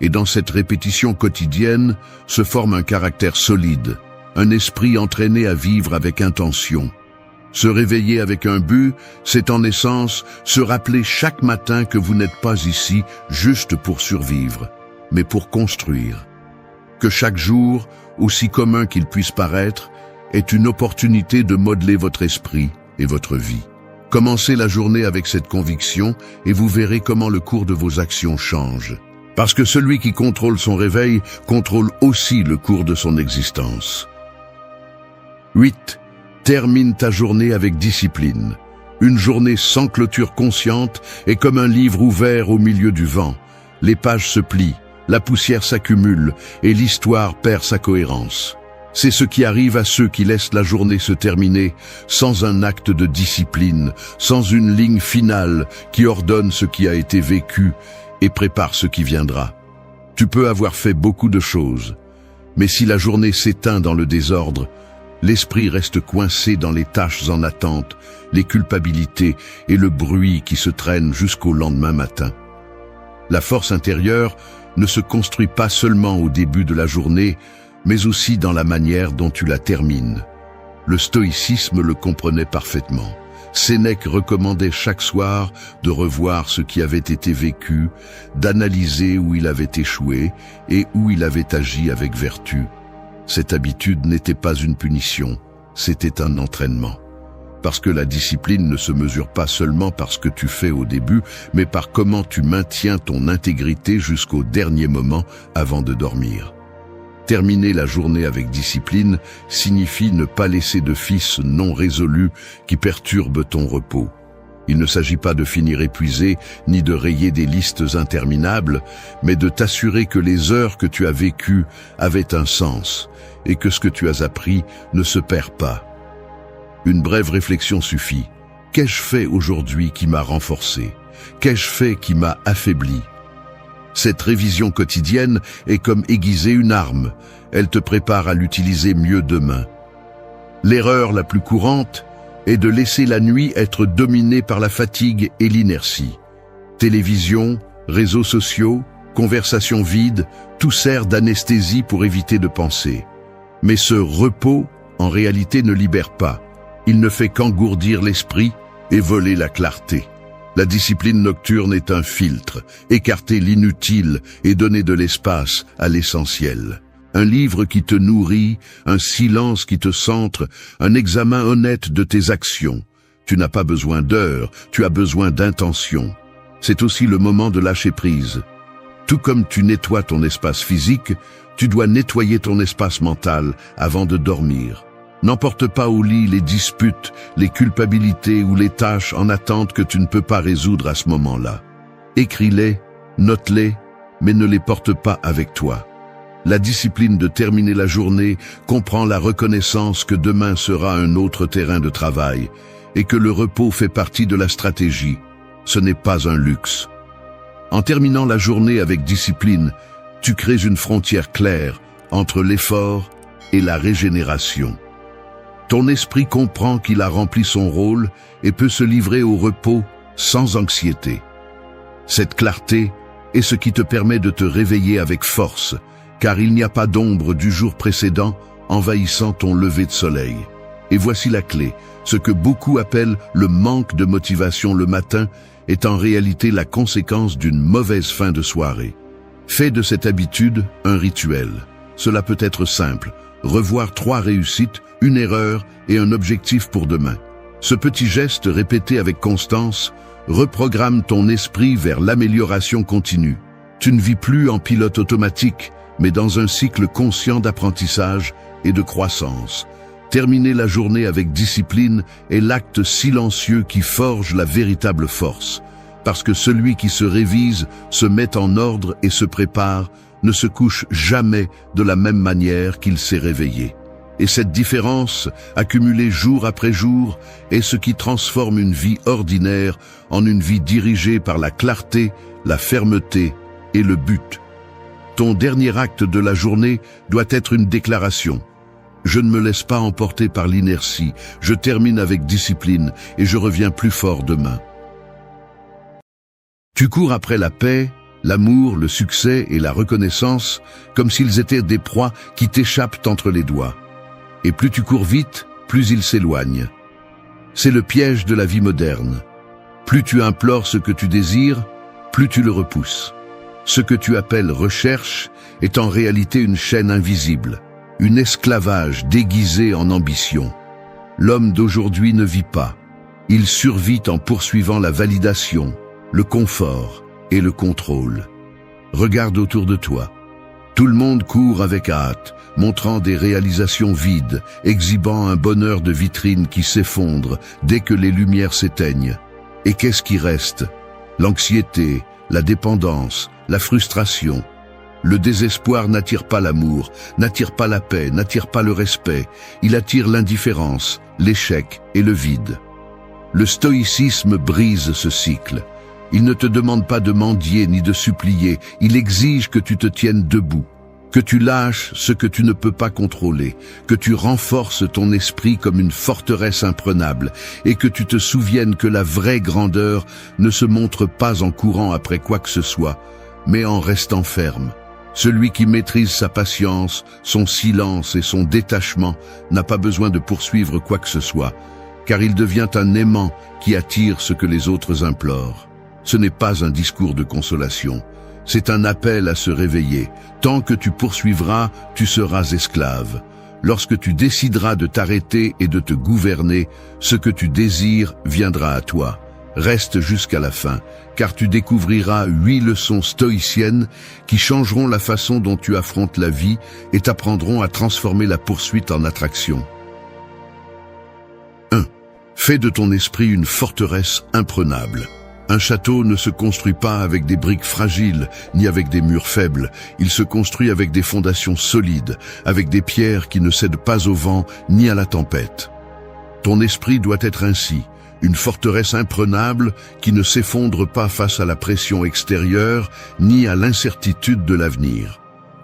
Et dans cette répétition quotidienne se forme un caractère solide, un esprit entraîné à vivre avec intention. Se réveiller avec un but, c'est en essence se rappeler chaque matin que vous n'êtes pas ici juste pour survivre, mais pour construire. Que chaque jour, aussi commun qu'il puisse paraître, est une opportunité de modeler votre esprit et votre vie. Commencez la journée avec cette conviction et vous verrez comment le cours de vos actions change. Parce que celui qui contrôle son réveil contrôle aussi le cours de son existence. 8. Termine ta journée avec discipline. Une journée sans clôture consciente est comme un livre ouvert au milieu du vent. Les pages se plient, la poussière s'accumule et l'histoire perd sa cohérence. C'est ce qui arrive à ceux qui laissent la journée se terminer sans un acte de discipline, sans une ligne finale qui ordonne ce qui a été vécu et prépare ce qui viendra. Tu peux avoir fait beaucoup de choses, mais si la journée s'éteint dans le désordre, l'esprit reste coincé dans les tâches en attente, les culpabilités et le bruit qui se traîne jusqu'au lendemain matin. La force intérieure ne se construit pas seulement au début de la journée, mais aussi dans la manière dont tu la termines. Le stoïcisme le comprenait parfaitement. Sénèque recommandait chaque soir de revoir ce qui avait été vécu, d'analyser où il avait échoué et où il avait agi avec vertu. Cette habitude n'était pas une punition, c'était un entraînement. Parce que la discipline ne se mesure pas seulement par ce que tu fais au début, mais par comment tu maintiens ton intégrité jusqu'au dernier moment avant de dormir. Terminer la journée avec discipline signifie ne pas laisser de fils non résolus qui perturbent ton repos. Il ne s'agit pas de finir épuisé, ni de rayer des listes interminables, mais de t'assurer que les heures que tu as vécues avaient un sens, et que ce que tu as appris ne se perd pas. Une brève réflexion suffit. Qu'ai-je fait aujourd'hui qui m'a renforcé? Qu'ai-je fait qui m'a affaibli? Cette révision quotidienne est comme aiguiser une arme. Elle te prépare à l'utiliser mieux demain. L'erreur la plus courante est de laisser la nuit être dominée par la fatigue et l'inertie. Télévision, réseaux sociaux, conversations vides, tout sert d'anesthésie pour éviter de penser. Mais ce repos, en réalité, ne libère pas. Il ne fait qu'engourdir l'esprit et voler la clarté. La discipline nocturne est un filtre, écarter l'inutile et donner de l'espace à l'essentiel. Un livre qui te nourrit, un silence qui te centre, un examen honnête de tes actions. Tu n'as pas besoin d'heures, tu as besoin d'intention. C'est aussi le moment de lâcher prise. Tout comme tu nettoies ton espace physique, tu dois nettoyer ton espace mental avant de dormir. N'emporte pas au lit les disputes, les culpabilités ou les tâches en attente que tu ne peux pas résoudre à ce moment-là. Écris-les, note-les, mais ne les porte pas avec toi. La discipline de terminer la journée comprend la reconnaissance que demain sera un autre terrain de travail et que le repos fait partie de la stratégie. Ce n'est pas un luxe. En terminant la journée avec discipline, tu crées une frontière claire entre l'effort et la régénération. Ton esprit comprend qu'il a rempli son rôle et peut se livrer au repos sans anxiété. Cette clarté est ce qui te permet de te réveiller avec force, car il n'y a pas d'ombre du jour précédent envahissant ton lever de soleil. Et voici la clé. Ce que beaucoup appellent le manque de motivation le matin est en réalité la conséquence d'une mauvaise fin de soirée. Fais de cette habitude un rituel. Cela peut être simple. Revoir 3 réussites, une erreur et un objectif pour demain. Ce petit geste répété avec constance reprogramme ton esprit vers l'amélioration continue. Tu ne vis plus en pilote automatique, mais dans un cycle conscient d'apprentissage et de croissance. Terminer la journée avec discipline est l'acte silencieux qui forge la véritable force. Parce que celui qui se révise, se met en ordre et se prépare, ne se couche jamais de la même manière qu'il s'est réveillé. Et cette différence, accumulée jour après jour, est ce qui transforme une vie ordinaire en une vie dirigée par la clarté, la fermeté et le but. Ton dernier acte de la journée doit être une déclaration. Je ne me laisse pas emporter par l'inertie, je termine avec discipline et je reviens plus fort demain. Tu cours après la paix, l'amour, le succès et la reconnaissance comme s'ils étaient des proies qui t'échappent entre les doigts. Et plus tu cours vite, plus ils s'éloignent. C'est le piège de la vie moderne. Plus tu implores ce que tu désires, plus tu le repousses. Ce que tu appelles recherche est en réalité une chaîne invisible, une esclavage déguisé en ambition. L'homme d'aujourd'hui ne vit pas. Il survit en poursuivant la validation, le confort et le contrôle. Regarde autour de toi. Tout le monde court avec hâte, montrant des réalisations vides, exhibant un bonheur de vitrine qui s'effondre dès que les lumières s'éteignent. Et qu'est-ce qui reste? L'anxiété, la dépendance, la frustration. Le désespoir n'attire pas l'amour, n'attire pas la paix, n'attire pas le respect. Il attire l'indifférence, l'échec et le vide. Le stoïcisme brise ce cycle. Il ne te demande pas de mendier ni de supplier, il exige que tu te tiennes debout, que tu lâches ce que tu ne peux pas contrôler, que tu renforces ton esprit comme une forteresse imprenable et que tu te souviennes que la vraie grandeur ne se montre pas en courant après quoi que ce soit, mais en restant ferme. Celui qui maîtrise sa patience, son silence et son détachement n'a pas besoin de poursuivre quoi que ce soit, car il devient un aimant qui attire ce que les autres implorent. Ce n'est pas un discours de consolation, c'est un appel à se réveiller. Tant que tu poursuivras, tu seras esclave. Lorsque tu décideras de t'arrêter et de te gouverner, ce que tu désires viendra à toi. Reste jusqu'à la fin, car tu découvriras 8 leçons stoïciennes qui changeront la façon dont tu affrontes la vie et t'apprendront à transformer la poursuite en attraction. 1. Fais de ton esprit une forteresse imprenable. Un château ne se construit pas avec des briques fragiles, ni avec des murs faibles. Il se construit avec des fondations solides, avec des pierres qui ne cèdent pas au vent ni à la tempête. Ton esprit doit être ainsi, une forteresse imprenable qui ne s'effondre pas face à la pression extérieure, ni à l'incertitude de l'avenir.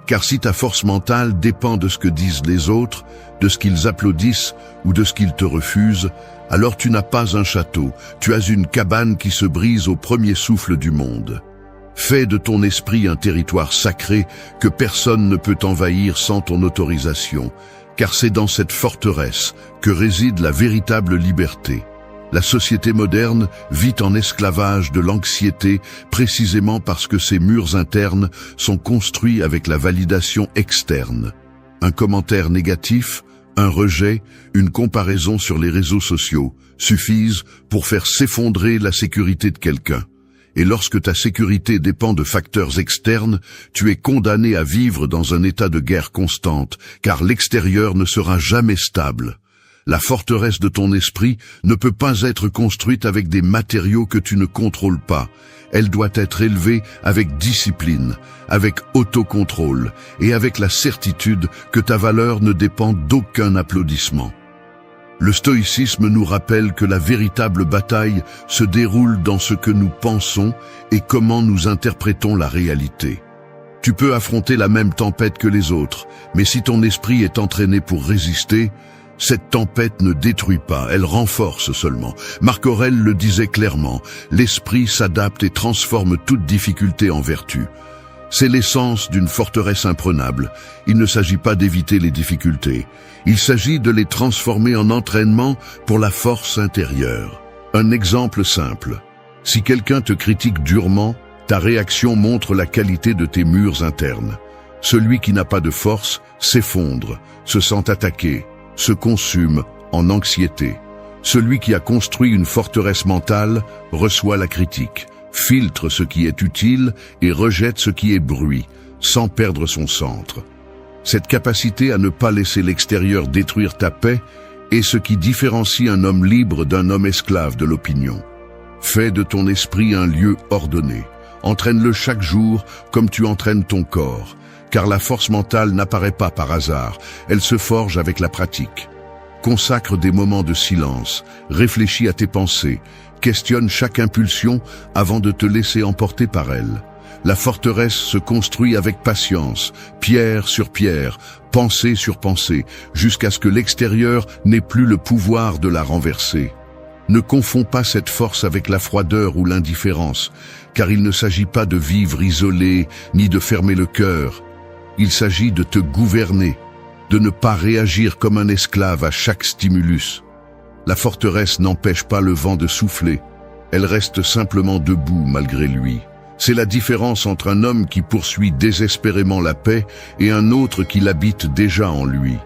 Car si ta force mentale dépend de ce que disent les autres, de ce qu'ils applaudissent ou de ce qu'ils te refusent, alors tu n'as pas un château, tu as une cabane qui se brise au premier souffle du monde. Fais de ton esprit un territoire sacré que personne ne peut envahir sans ton autorisation, car c'est dans cette forteresse que réside la véritable liberté. La société moderne vit en esclavage de l'anxiété précisément parce que ses murs internes sont construits avec la validation externe. Un commentaire négatif, un rejet, une comparaison sur les réseaux sociaux suffisent pour faire s'effondrer la sécurité de quelqu'un. Et lorsque ta sécurité dépend de facteurs externes, tu es condamné à vivre dans un état de guerre constante, car l'extérieur ne sera jamais stable. La forteresse de ton esprit ne peut pas être construite avec des matériaux que tu ne contrôles pas. Elle doit être élevée avec discipline, avec autocontrôle et avec la certitude que ta valeur ne dépend d'aucun applaudissement. Le stoïcisme nous rappelle que la véritable bataille se déroule dans ce que nous pensons et comment nous interprétons la réalité. Tu peux affronter la même tempête que les autres, mais si ton esprit est entraîné pour résister, cette tempête ne détruit pas, elle renforce seulement. Marc Aurèle le disait clairement, l'esprit s'adapte et transforme toute difficulté en vertu. C'est l'essence d'une forteresse imprenable. Il ne s'agit pas d'éviter les difficultés. Il s'agit de les transformer en entraînement pour la force intérieure. Un exemple simple. Si quelqu'un te critique durement, ta réaction montre la qualité de tes murs internes. Celui qui n'a pas de force s'effondre, se sent attaqué, se consume en anxiété. Celui qui a construit une forteresse mentale reçoit la critique, filtre ce qui est utile et rejette ce qui est bruit, sans perdre son centre. Cette capacité à ne pas laisser l'extérieur détruire ta paix est ce qui différencie un homme libre d'un homme esclave de l'opinion. Fais de ton esprit un lieu ordonné. Entraîne-le chaque jour comme tu entraînes ton corps. Car la force mentale n'apparaît pas par hasard, elle se forge avec la pratique. Consacre des moments de silence, réfléchis à tes pensées, questionne chaque impulsion avant de te laisser emporter par elle. La forteresse se construit avec patience, pierre sur pierre, pensée sur pensée, jusqu'à ce que l'extérieur n'ait plus le pouvoir de la renverser. Ne confonds pas cette force avec la froideur ou l'indifférence, car il ne s'agit pas de vivre isolé, ni de fermer le cœur. Il s'agit de te gouverner, de ne pas réagir comme un esclave à chaque stimulus. La forteresse n'empêche pas le vent de souffler, elle reste simplement debout malgré lui. C'est la différence entre un homme qui poursuit désespérément la paix et un autre qui l'habite déjà en lui.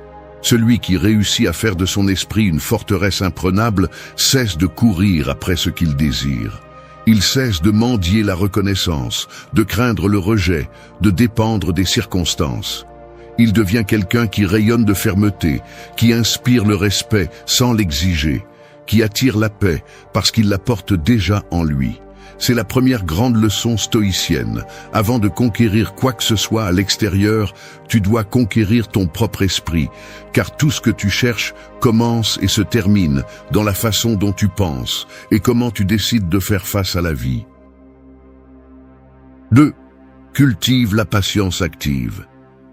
Celui qui réussit à faire de son esprit une forteresse imprenable cesse de courir après ce qu'il désire. Il cesse de mendier la reconnaissance, de craindre le rejet, de dépendre des circonstances. Il devient quelqu'un qui rayonne de fermeté, qui inspire le respect sans l'exiger, qui attire la paix parce qu'il la porte déjà en lui. C'est la première grande leçon stoïcienne. Avant de conquérir quoi que ce soit à l'extérieur, tu dois conquérir ton propre esprit, car tout ce que tu cherches commence et se termine dans la façon dont tu penses et comment tu décides de faire face à la vie. 2. Cultive la patience active.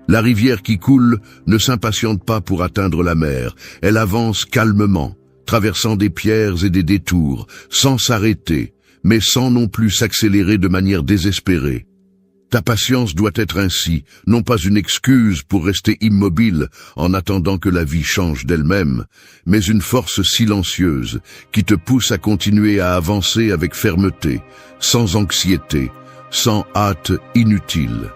La rivière qui coule ne s'impatiente pas pour atteindre la mer, elle avance calmement, traversant des pierres et des détours, sans s'arrêter, mais sans non plus s'accélérer de manière désespérée. Ta patience doit être ainsi, non pas une excuse pour rester immobile en attendant que la vie change d'elle-même, mais une force silencieuse qui te pousse à continuer à avancer avec fermeté, sans anxiété, sans hâte inutile.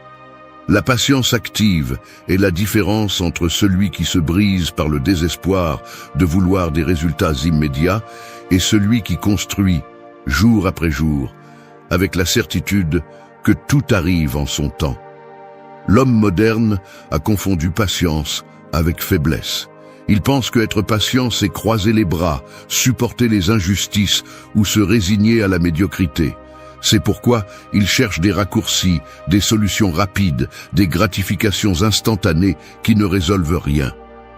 La patience active est la différence entre celui qui se brise par le désespoir de vouloir des résultats immédiats et celui qui construit, jour après jour, avec la certitude que tout arrive en son temps. L'homme moderne a confondu patience avec faiblesse. Il pense que être patient, c'est croiser les bras, supporter les injustices ou se résigner à la médiocrité. C'est pourquoi il cherche des raccourcis, des solutions rapides, des gratifications instantanées qui ne résolvent rien.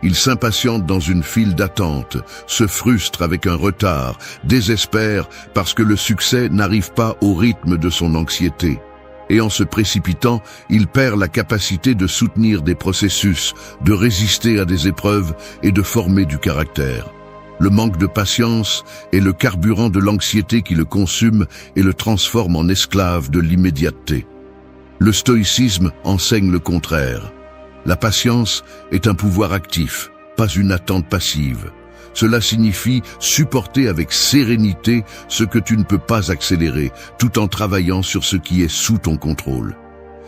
Il s'impatiente dans une file d'attente, se frustre avec un retard, désespère parce que le succès n'arrive pas au rythme de son anxiété. Et en se précipitant, il perd la capacité de soutenir des processus, de résister à des épreuves et de former du caractère. Le manque de patience est le carburant de l'anxiété qui le consume et le transforme en esclave de l'immédiateté. Le stoïcisme enseigne le contraire. La patience est un pouvoir actif, pas une attente passive. Cela signifie supporter avec sérénité ce que tu ne peux pas accélérer, tout en travaillant sur ce qui est sous ton contrôle.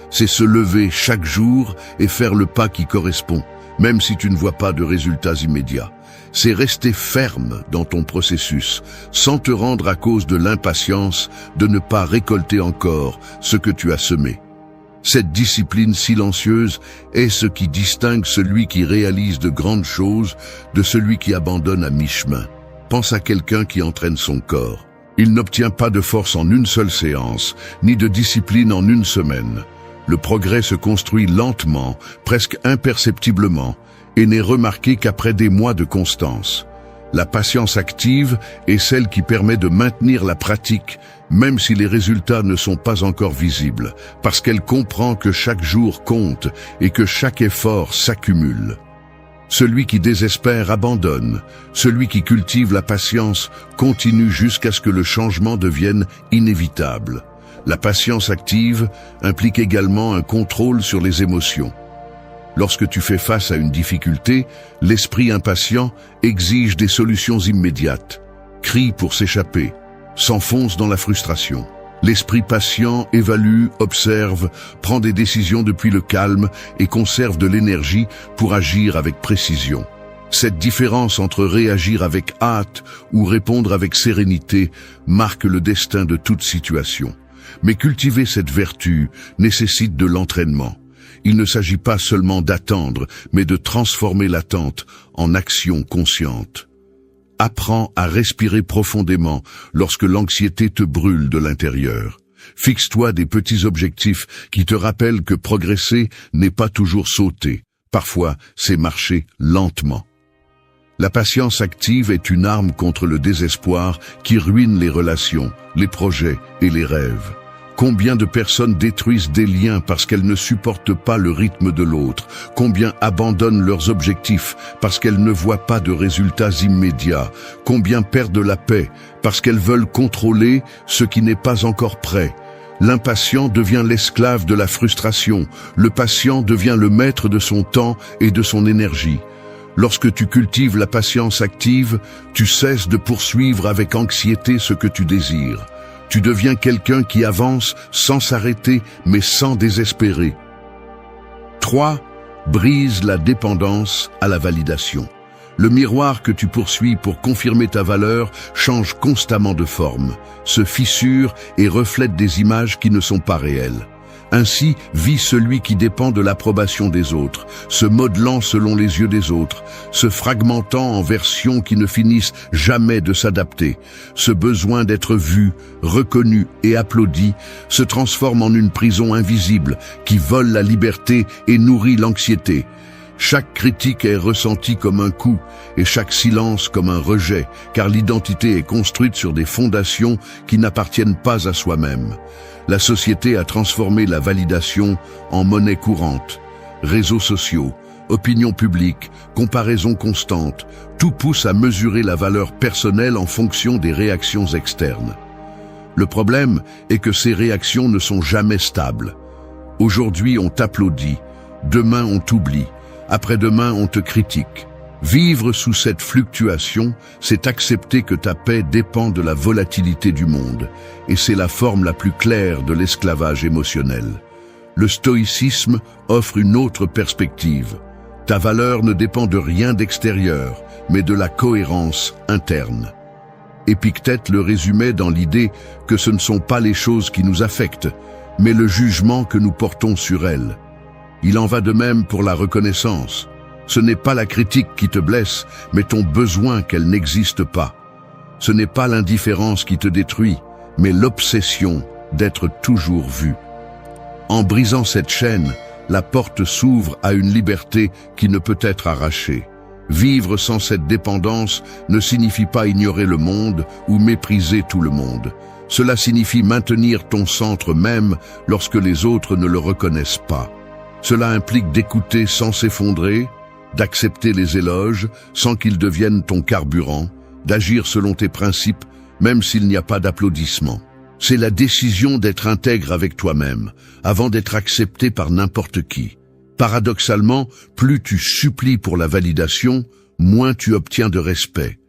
C'est se lever chaque jour et faire le pas qui correspond, même si tu ne vois pas de résultats immédiats. C'est rester ferme dans ton processus, sans te rendre à cause de l'impatience de ne pas récolter encore ce que tu as semé. Cette discipline silencieuse est ce qui distingue celui qui réalise de grandes choses de celui qui abandonne à mi-chemin. Pense à quelqu'un qui entraîne son corps. Il n'obtient pas de force en une seule séance, ni de discipline en une semaine. Le progrès se construit lentement, presque imperceptiblement, et n'est remarqué qu'après des mois de constance. La patience active est celle qui permet de maintenir la pratique, même si les résultats ne sont pas encore visibles, parce qu'elle comprend que chaque jour compte et que chaque effort s'accumule. Celui qui désespère abandonne, celui qui cultive la patience continue jusqu'à ce que le changement devienne inévitable. La patience active implique également un contrôle sur les émotions. Lorsque tu fais face à une difficulté, l'esprit impatient exige des solutions immédiates, crie pour s'échapper, s'enfonce dans la frustration. L'esprit patient évalue, observe, prend des décisions depuis le calme et conserve de l'énergie pour agir avec précision. Cette différence entre réagir avec hâte ou répondre avec sérénité marque le destin de toute situation. Mais cultiver cette vertu nécessite de l'entraînement. Il ne s'agit pas seulement d'attendre, mais de transformer l'attente en action consciente. Apprends à respirer profondément lorsque l'anxiété te brûle de l'intérieur. Fixe-toi des petits objectifs qui te rappellent que progresser n'est pas toujours sauter. Parfois, c'est marcher lentement. La patience active est une arme contre le désespoir qui ruine les relations, les projets et les rêves. Combien de personnes détruisent des liens parce qu'elles ne supportent pas le rythme de l'autre? Combien abandonnent leurs objectifs parce qu'elles ne voient pas de résultats immédiats? Combien perdent la paix parce qu'elles veulent contrôler ce qui n'est pas encore prêt? L'impatient devient l'esclave de la frustration. Le patient devient le maître de son temps et de son énergie. Lorsque tu cultives la patience active, tu cesses de poursuivre avec anxiété ce que tu désires. Tu deviens quelqu'un qui avance sans s'arrêter, mais sans désespérer. 3. Brise la dépendance à la validation. Le miroir que tu poursuis pour confirmer ta valeur change constamment de forme, se fissure et reflète des images qui ne sont pas réelles. Ainsi vit celui qui dépend de l'approbation des autres, se modelant selon les yeux des autres, se fragmentant en versions qui ne finissent jamais de s'adapter. Ce besoin d'être vu, reconnu et applaudi se transforme en une prison invisible qui vole la liberté et nourrit l'anxiété. Chaque critique est ressentie comme un coup et chaque silence comme un rejet, car l'identité est construite sur des fondations qui n'appartiennent pas à soi-même. La société a transformé la validation en monnaie courante. Réseaux sociaux, opinion publique, comparaison constante, tout pousse à mesurer la valeur personnelle en fonction des réactions externes. Le problème est que ces réactions ne sont jamais stables. Aujourd'hui on t'applaudit, demain on t'oublie, après-demain on te critique. Vivre sous cette fluctuation, c'est accepter que ta paix dépend de la volatilité du monde, et c'est la forme la plus claire de l'esclavage émotionnel. Le stoïcisme offre une autre perspective. Ta valeur ne dépend de rien d'extérieur, mais de la cohérence interne. Épictète le résumait dans l'idée que ce ne sont pas les choses qui nous affectent, mais le jugement que nous portons sur elles. Il en va de même pour la reconnaissance. Ce n'est pas la critique qui te blesse, mais ton besoin qu'elle n'existe pas. Ce n'est pas l'indifférence qui te détruit, mais l'obsession d'être toujours vu. En brisant cette chaîne, la porte s'ouvre à une liberté qui ne peut être arrachée. Vivre sans cette dépendance ne signifie pas ignorer le monde ou mépriser tout le monde. Cela signifie maintenir ton centre même lorsque les autres ne le reconnaissent pas. Cela implique d'écouter sans s'effondrer, d'accepter les éloges sans qu'ils deviennent ton carburant, d'agir selon tes principes même s'il n'y a pas d'applaudissements. C'est la décision d'être intègre avec toi-même, avant d'être accepté par n'importe qui. Paradoxalement, plus tu supplies pour la validation, moins tu obtiens de respect.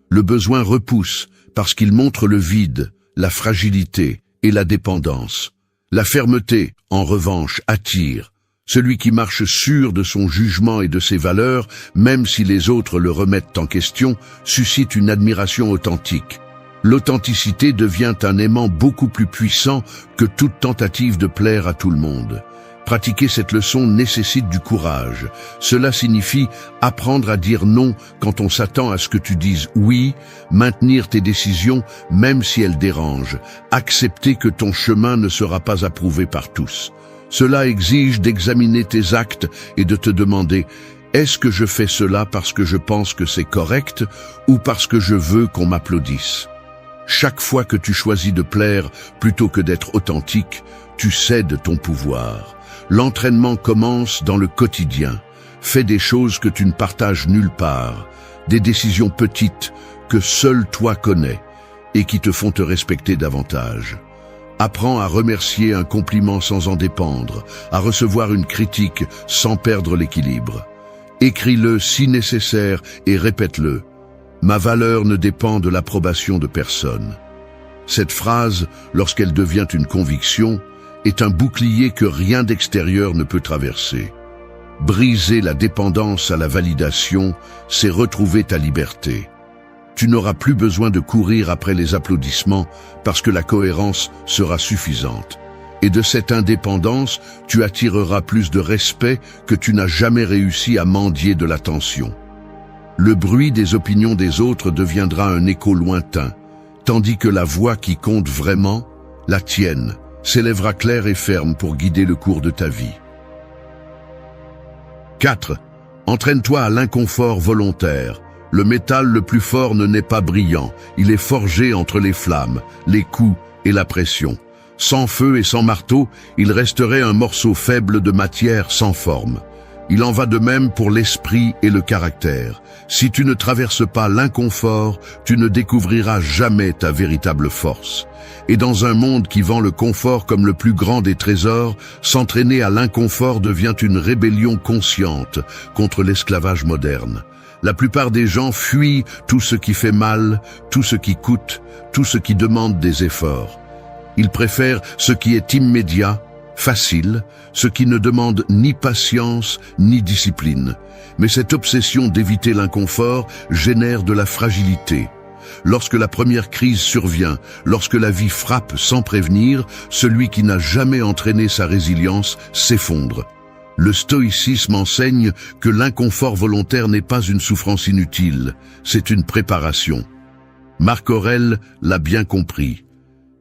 Le besoin repousse parce qu'il montre le vide, la fragilité et la dépendance. La fermeté, en revanche, attire. Celui qui marche sûr de son jugement et de ses valeurs, même si les autres le remettent en question, suscite une admiration authentique. L'authenticité devient un aimant beaucoup plus puissant que toute tentative de plaire à tout le monde. Pratiquer cette leçon nécessite du courage. Cela signifie apprendre à dire non quand on s'attend à ce que tu dises oui, maintenir tes décisions même si elles dérangent, accepter que ton chemin ne sera pas approuvé par tous. Cela exige d'examiner tes actes et de te demander « Est-ce que je fais cela parce que je pense que c'est correct ou parce que je veux qu'on m'applaudisse ?» Chaque fois que tu choisis de plaire plutôt que d'être authentique, tu cèdes ton pouvoir. L'entraînement commence dans le quotidien. Fais des choses que tu ne partages nulle part, des décisions petites que seul toi connais et qui te font te respecter davantage. Apprends à remercier un compliment sans en dépendre, à recevoir une critique sans perdre l'équilibre. Écris-le si nécessaire et répète-le. Ma valeur ne dépend de l'approbation de personne. Cette phrase, lorsqu'elle devient une conviction, est un bouclier que rien d'extérieur ne peut traverser. Briser la dépendance à la validation, c'est retrouver ta liberté. Tu n'auras plus besoin de courir après les applaudissements parce que la cohérence sera suffisante. Et de cette indépendance, tu attireras plus de respect que tu n'as jamais réussi à mendier de l'attention. Le bruit des opinions des autres deviendra un écho lointain, tandis que la voix qui compte vraiment, la tienne, s'élèvera claire et ferme pour guider le cours de ta vie. 4. Entraîne-toi à l'inconfort volontaire. Le métal le plus fort ne naît pas brillant, il est forgé entre les flammes, les coups et la pression. Sans feu et sans marteau, il resterait un morceau faible de matière sans forme. Il en va de même pour l'esprit et le caractère. Si tu ne traverses pas l'inconfort, tu ne découvriras jamais ta véritable force. Et dans un monde qui vend le confort comme le plus grand des trésors, s'entraîner à l'inconfort devient une rébellion consciente contre l'esclavage moderne. La plupart des gens fuient tout ce qui fait mal, tout ce qui coûte, tout ce qui demande des efforts. Ils préfèrent ce qui est immédiat, facile, ce qui ne demande ni patience ni discipline. Mais cette obsession d'éviter l'inconfort génère de la fragilité. Lorsque la première crise survient, lorsque la vie frappe sans prévenir, celui qui n'a jamais entraîné sa résilience s'effondre. Le stoïcisme enseigne que l'inconfort volontaire n'est pas une souffrance inutile, c'est une préparation. Marc Aurèle l'a bien compris.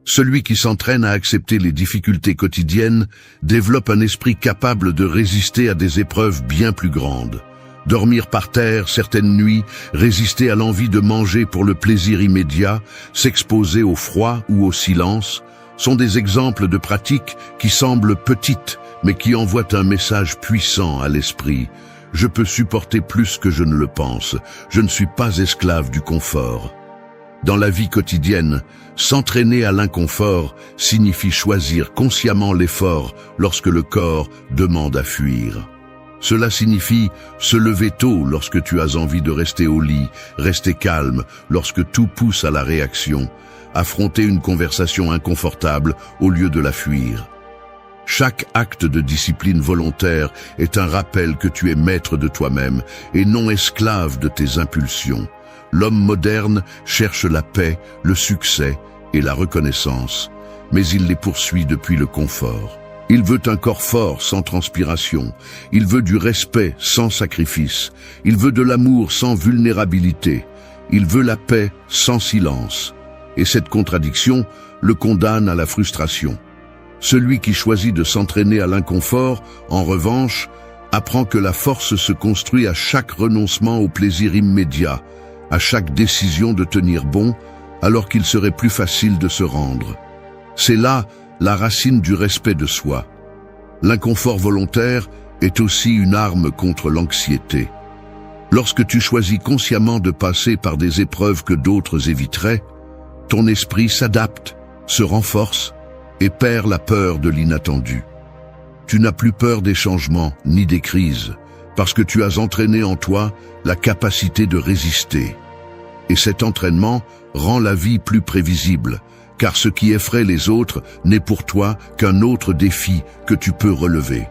Celui qui s'entraîne à accepter les difficultés quotidiennes développe un esprit capable de résister à des épreuves bien plus grandes. Dormir par terre certaines nuits, résister à l'envie de manger pour le plaisir immédiat, s'exposer au froid ou au silence, sont des exemples de pratiques qui semblent petites, mais qui envoient un message puissant à l'esprit. Je peux supporter plus que je ne le pense, je ne suis pas esclave du confort. Dans la vie quotidienne, s'entraîner à l'inconfort signifie choisir consciemment l'effort lorsque le corps demande à fuir. Cela signifie se lever tôt lorsque tu as envie de rester au lit, rester calme lorsque tout pousse à la réaction, affronter une conversation inconfortable au lieu de la fuir. Chaque acte de discipline volontaire est un rappel que tu es maître de toi-même et non esclave de tes impulsions. L'homme moderne cherche la paix, le succès et la reconnaissance, mais il les poursuit depuis le confort. Il veut un corps fort sans transpiration, il veut du respect sans sacrifice, il veut de l'amour sans vulnérabilité, il veut la paix sans silence. Et cette contradiction le condamne à la frustration. Celui qui choisit de s'entraîner à l'inconfort, en revanche, apprend que la force se construit à chaque renoncement au plaisir immédiat, à chaque décision de tenir bon, alors qu'il serait plus facile de se rendre. C'est là la racine du respect de soi. L'inconfort volontaire est aussi une arme contre l'anxiété. Lorsque tu choisis consciemment de passer par des épreuves que d'autres éviteraient, ton esprit s'adapte, se renforce et perd la peur de l'inattendu. Tu n'as plus peur des changements ni des crises, parce que tu as entraîné en toi la capacité de résister. Et cet entraînement rend la vie plus prévisible, car ce qui effraie les autres n'est pour toi qu'un autre défi que tu peux relever.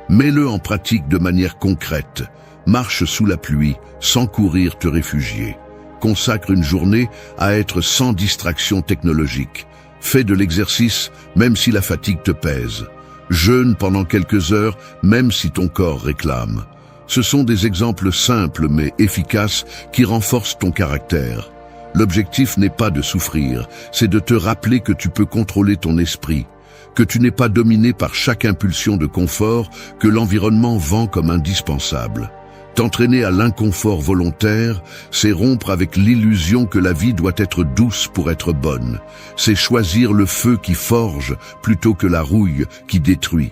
Mets-le en pratique de manière concrète. Marche sous la pluie, sans courir te réfugier. Consacre une journée à être sans distraction technologique. Fais de l'exercice, même si la fatigue te pèse. Jeûne pendant quelques heures, même si ton corps réclame. Ce sont des exemples simples mais efficaces qui renforcent ton caractère. L'objectif n'est pas de souffrir, c'est de te rappeler que tu peux contrôler ton esprit, que tu n'es pas dominé par chaque impulsion de confort que l'environnement vend comme indispensable. T'entraîner à l'inconfort volontaire, c'est rompre avec l'illusion que la vie doit être douce pour être bonne. C'est choisir le feu qui forge plutôt que la rouille qui détruit.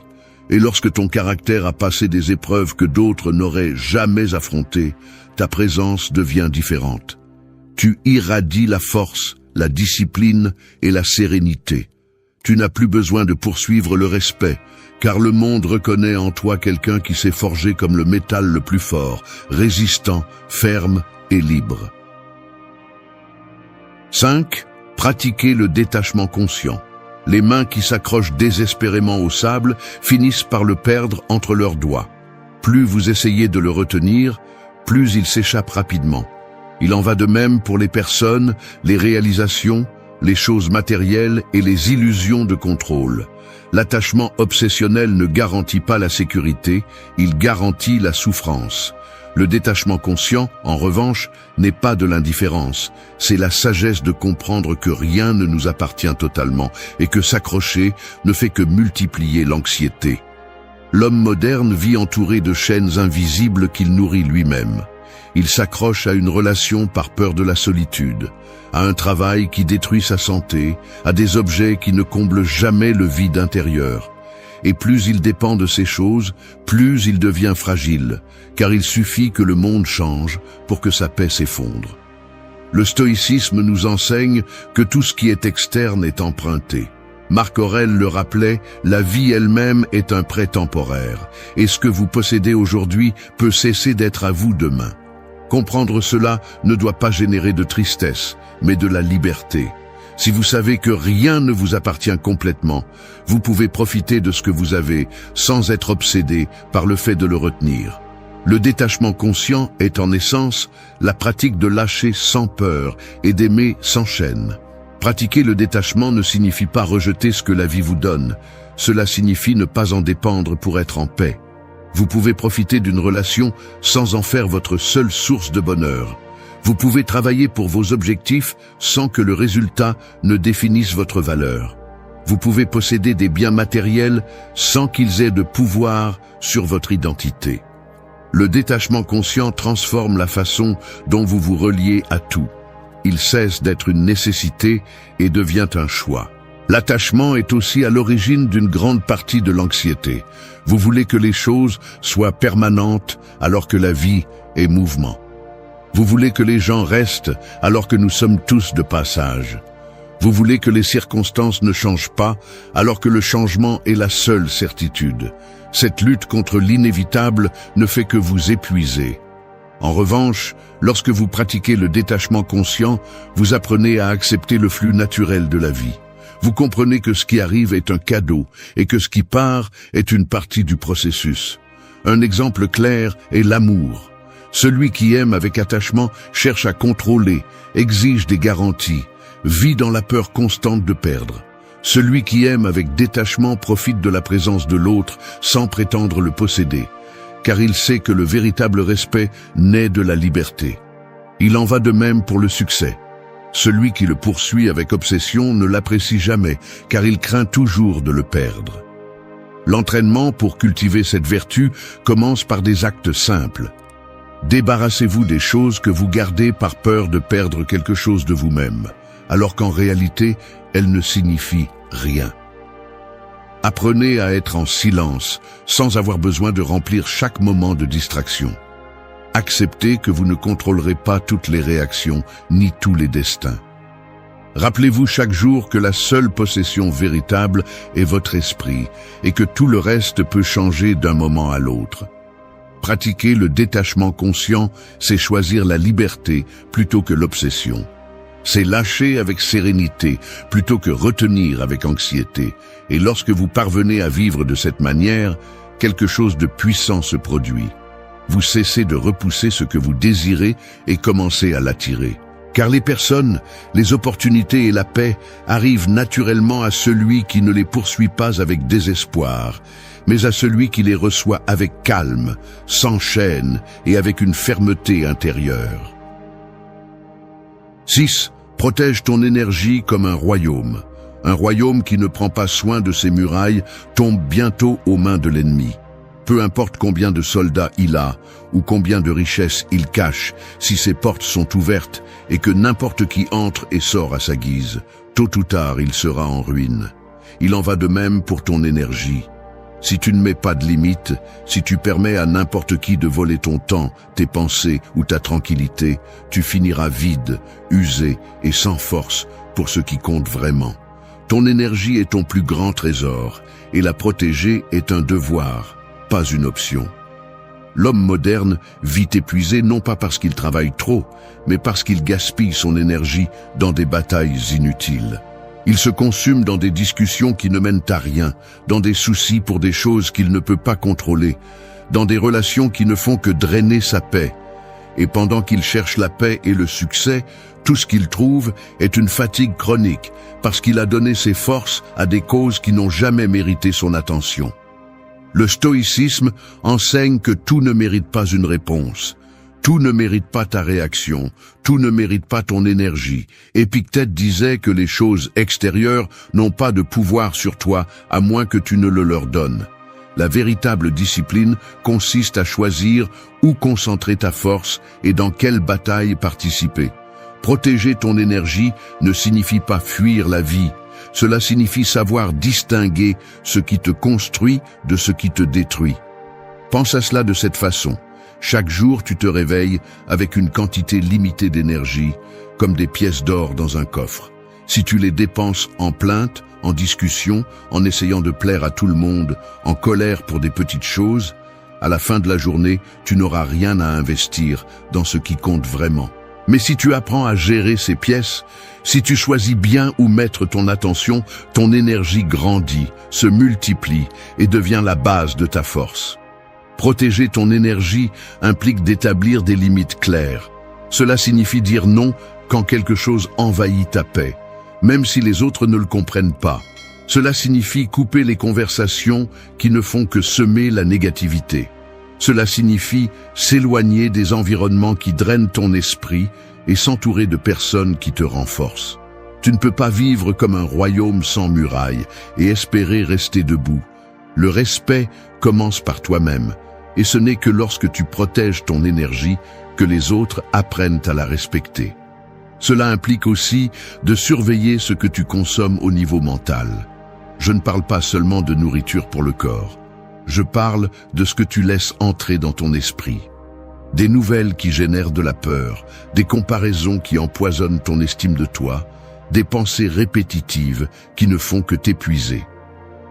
Et lorsque ton caractère a passé des épreuves que d'autres n'auraient jamais affrontées, ta présence devient différente. Tu irradies la force, la discipline et la sérénité. Tu n'as plus besoin de poursuivre le respect, car le monde reconnaît en toi quelqu'un qui s'est forgé comme le métal le plus fort, résistant, ferme et libre. 5. Pratiquer le détachement conscient. Les mains qui s'accrochent désespérément au sable finissent par le perdre entre leurs doigts. Plus vous essayez de le retenir, plus il s'échappe rapidement. Il en va de même pour les personnes, les réalisations, les choses matérielles et les illusions de contrôle. L'attachement obsessionnel ne garantit pas la sécurité, il garantit la souffrance. Le détachement conscient, en revanche, n'est pas de l'indifférence. C'est la sagesse de comprendre que rien ne nous appartient totalement et que s'accrocher ne fait que multiplier l'anxiété. L'homme moderne vit entouré de chaînes invisibles qu'il nourrit lui-même. Il s'accroche à une relation par peur de la solitude, à un travail qui détruit sa santé, à des objets qui ne comblent jamais le vide intérieur. Et plus il dépend de ces choses, plus il devient fragile, car il suffit que le monde change pour que sa paix s'effondre. Le stoïcisme nous enseigne que tout ce qui est externe est emprunté. Marc Aurèle le rappelait, la vie elle-même est un prêt temporaire, et ce que vous possédez aujourd'hui peut cesser d'être à vous demain. Comprendre cela ne doit pas générer de tristesse, mais de la liberté. Si vous savez que rien ne vous appartient complètement, vous pouvez profiter de ce que vous avez sans être obsédé par le fait de le retenir. Le détachement conscient est en essence la pratique de lâcher sans peur et d'aimer sans chaîne. Pratiquer le détachement ne signifie pas rejeter ce que la vie vous donne. Cela signifie ne pas en dépendre pour être en paix. Vous pouvez profiter d'une relation sans en faire votre seule source de bonheur. Vous pouvez travailler pour vos objectifs sans que le résultat ne définisse votre valeur. Vous pouvez posséder des biens matériels sans qu'ils aient de pouvoir sur votre identité. Le détachement conscient transforme la façon dont vous vous reliez à tout. Il cesse d'être une nécessité et devient un choix. L'attachement est aussi à l'origine d'une grande partie de l'anxiété. Vous voulez que les choses soient permanentes alors que la vie est mouvement. Vous voulez que les gens restent alors que nous sommes tous de passage. Vous voulez que les circonstances ne changent pas alors que le changement est la seule certitude. Cette lutte contre l'inévitable ne fait que vous épuiser. En revanche, lorsque vous pratiquez le détachement conscient, vous apprenez à accepter le flux naturel de la vie. Vous comprenez que ce qui arrive est un cadeau et que ce qui part est une partie du processus. Un exemple clair est l'amour. Celui qui aime avec attachement cherche à contrôler, exige des garanties, vit dans la peur constante de perdre. Celui qui aime avec détachement profite de la présence de l'autre sans prétendre le posséder, car il sait que le véritable respect naît de la liberté. Il en va de même pour le succès. Celui qui le poursuit avec obsession ne l'apprécie jamais, car il craint toujours de le perdre. L'entraînement pour cultiver cette vertu commence par des actes simples. Débarrassez-vous des choses que vous gardez par peur de perdre quelque chose de vous-même, alors qu'en réalité, elles ne signifient rien. Apprenez à être en silence, sans avoir besoin de remplir chaque moment de distraction. Acceptez que vous ne contrôlerez pas toutes les réactions, ni tous les destins. Rappelez-vous chaque jour que la seule possession véritable est votre esprit, et que tout le reste peut changer d'un moment à l'autre. Pratiquer le détachement conscient, c'est choisir la liberté plutôt que l'obsession. C'est lâcher avec sérénité plutôt que retenir avec anxiété. Et lorsque vous parvenez à vivre de cette manière, quelque chose de puissant se produit. Vous cessez de repousser ce que vous désirez et commencez à l'attirer. Car les personnes, les opportunités et la paix arrivent naturellement à celui qui ne les poursuit pas avec désespoir, mais à celui qui les reçoit avec calme, sans chaîne et avec une fermeté intérieure. 6. Protège ton énergie comme un royaume. Un royaume qui ne prend pas soin de ses murailles tombe bientôt aux mains de l'ennemi. Peu importe combien de soldats il a ou combien de richesses il cache, si ses portes sont ouvertes et que n'importe qui entre et sort à sa guise, tôt ou tard il sera en ruine. Il en va de même pour ton énergie. Si tu ne mets pas de limite, si tu permets à n'importe qui de voler ton temps, tes pensées ou ta tranquillité, tu finiras vide, usé et sans force pour ce qui compte vraiment. Ton énergie est ton plus grand trésor, et la protéger est un devoir, pas une option. L'homme moderne vit épuisé non pas parce qu'il travaille trop, mais parce qu'il gaspille son énergie dans des batailles inutiles. Il se consume dans des discussions qui ne mènent à rien, dans des soucis pour des choses qu'il ne peut pas contrôler, dans des relations qui ne font que drainer sa paix. Et pendant qu'il cherche la paix et le succès, tout ce qu'il trouve est une fatigue chronique, parce qu'il a donné ses forces à des causes qui n'ont jamais mérité son attention. Le stoïcisme enseigne que tout ne mérite pas une réponse. Tout ne mérite pas ta réaction, tout ne mérite pas ton énergie. Épictète disait que les choses extérieures n'ont pas de pouvoir sur toi à moins que tu ne le leur donnes. La véritable discipline consiste à choisir où concentrer ta force et dans quelle bataille participer. Protéger ton énergie ne signifie pas fuir la vie. Cela signifie savoir distinguer ce qui te construit de ce qui te détruit. Pense à cela de cette façon. Chaque jour, tu te réveilles avec une quantité limitée d'énergie, comme des pièces d'or dans un coffre. Si tu les dépenses en plaintes, en discussion, en essayant de plaire à tout le monde, en colère pour des petites choses, à la fin de la journée, tu n'auras rien à investir dans ce qui compte vraiment. Mais si tu apprends à gérer ces pièces, si tu choisis bien où mettre ton attention, ton énergie grandit, se multiplie et devient la base de ta force. Protéger ton énergie implique d'établir des limites claires. Cela signifie dire non quand quelque chose envahit ta paix, même si les autres ne le comprennent pas. Cela signifie couper les conversations qui ne font que semer la négativité. Cela signifie s'éloigner des environnements qui drainent ton esprit et s'entourer de personnes qui te renforcent. Tu ne peux pas vivre comme un royaume sans murailles et espérer rester debout. Le respect commence par toi-même, et ce n'est que lorsque tu protèges ton énergie que les autres apprennent à la respecter. Cela implique aussi de surveiller ce que tu consommes au niveau mental. Je ne parle pas seulement de nourriture pour le corps. Je parle de ce que tu laisses entrer dans ton esprit. Des nouvelles qui génèrent de la peur, des comparaisons qui empoisonnent ton estime de toi, des pensées répétitives qui ne font que t'épuiser.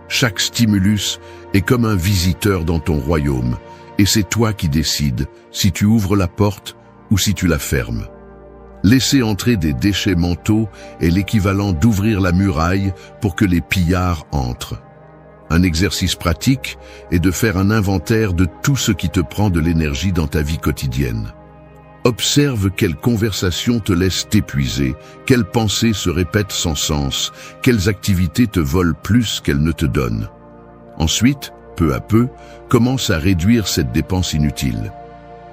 Chaque stimulus est comme un visiteur dans ton royaume, et c'est toi qui décides si tu ouvres la porte ou si tu la fermes. Laisser entrer des déchets mentaux est l'équivalent d'ouvrir la muraille pour que les pillards entrent. Un exercice pratique est de faire un inventaire de tout ce qui te prend de l'énergie dans ta vie quotidienne. Observe quelles conversations te laissent t'épuiser, quelles pensées se répètent sans sens, quelles activités te volent plus qu'elles ne te donnent. Ensuite, peu à peu, commence à réduire cette dépense inutile.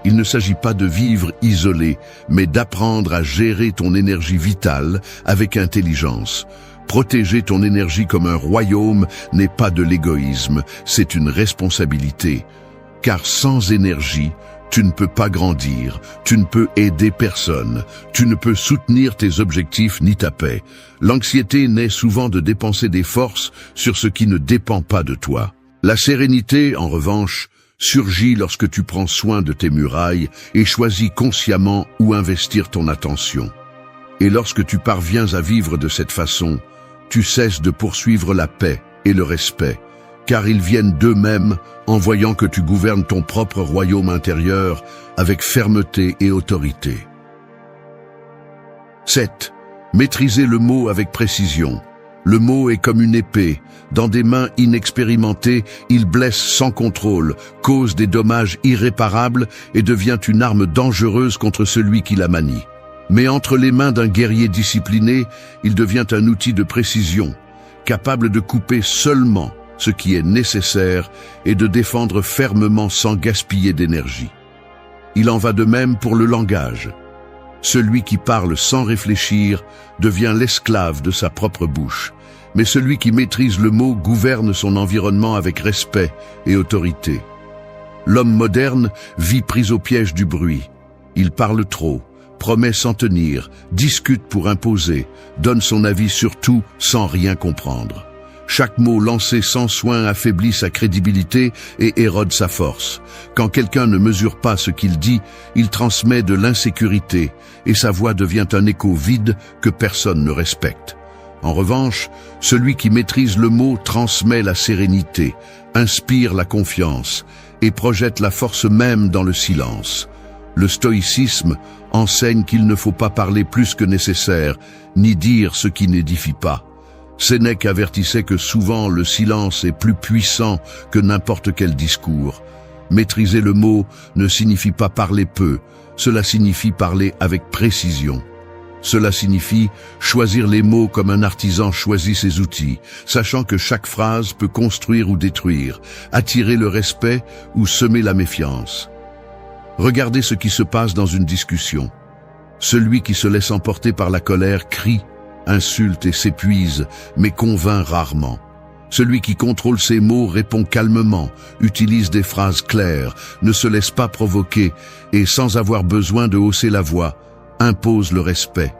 Il ne s'agit pas de vivre isolé, mais d'apprendre à gérer ton énergie vitale avec intelligence. Protéger ton énergie comme un royaume n'est pas de l'égoïsme, c'est une responsabilité. Car sans énergie, tu ne peux pas grandir, tu ne peux aider personne, tu ne peux soutenir tes objectifs ni ta paix. L'anxiété naît souvent de dépenser des forces sur ce qui ne dépend pas de toi. La sérénité, en revanche, surgit lorsque tu prends soin de tes murailles et choisis consciemment où investir ton attention. Et lorsque tu parviens à vivre de cette façon, tu cesses de poursuivre la paix et le respect, car ils viennent d'eux-mêmes en voyant que tu gouvernes ton propre royaume intérieur avec fermeté et autorité. 7. Maîtriser le mot avec précision. Le mot est comme une épée. Dans des mains inexpérimentées, il blesse sans contrôle, cause des dommages irréparables et devient une arme dangereuse contre celui qui la manie. Mais entre les mains d'un guerrier discipliné, il devient un outil de précision, capable de couper seulement ce qui est nécessaire et de défendre fermement sans gaspiller d'énergie. Il en va de même pour le langage. Celui qui parle sans réfléchir devient l'esclave de sa propre bouche, mais celui qui maîtrise le mot gouverne son environnement avec respect et autorité. L'homme moderne vit pris au piège du bruit. Il parle trop, promet sans tenir, discute pour imposer, donne son avis sur tout sans rien comprendre. Chaque mot lancé sans soin affaiblit sa crédibilité et érode sa force. Quand quelqu'un ne mesure pas ce qu'il dit, il transmet de l'insécurité et sa voix devient un écho vide que personne ne respecte. En revanche, celui qui maîtrise le mot transmet la sérénité, inspire la confiance et projette la force même dans le silence. Le stoïcisme enseigne qu'il ne faut pas parler plus que nécessaire, ni dire ce qui n'édifie pas. Sénèque avertissait que souvent le silence est plus puissant que n'importe quel discours. Maîtriser le mot ne signifie pas parler peu, cela signifie parler avec précision. Cela signifie choisir les mots comme un artisan choisit ses outils, sachant que chaque phrase peut construire ou détruire, attirer le respect ou semer la méfiance. Regardez ce qui se passe dans une discussion. Celui qui se laisse emporter par la colère crie, insulte et s'épuise, mais convainc rarement. Celui qui contrôle ses mots répond calmement, utilise des phrases claires, ne se laisse pas provoquer et, sans avoir besoin de hausser la voix, impose le respect.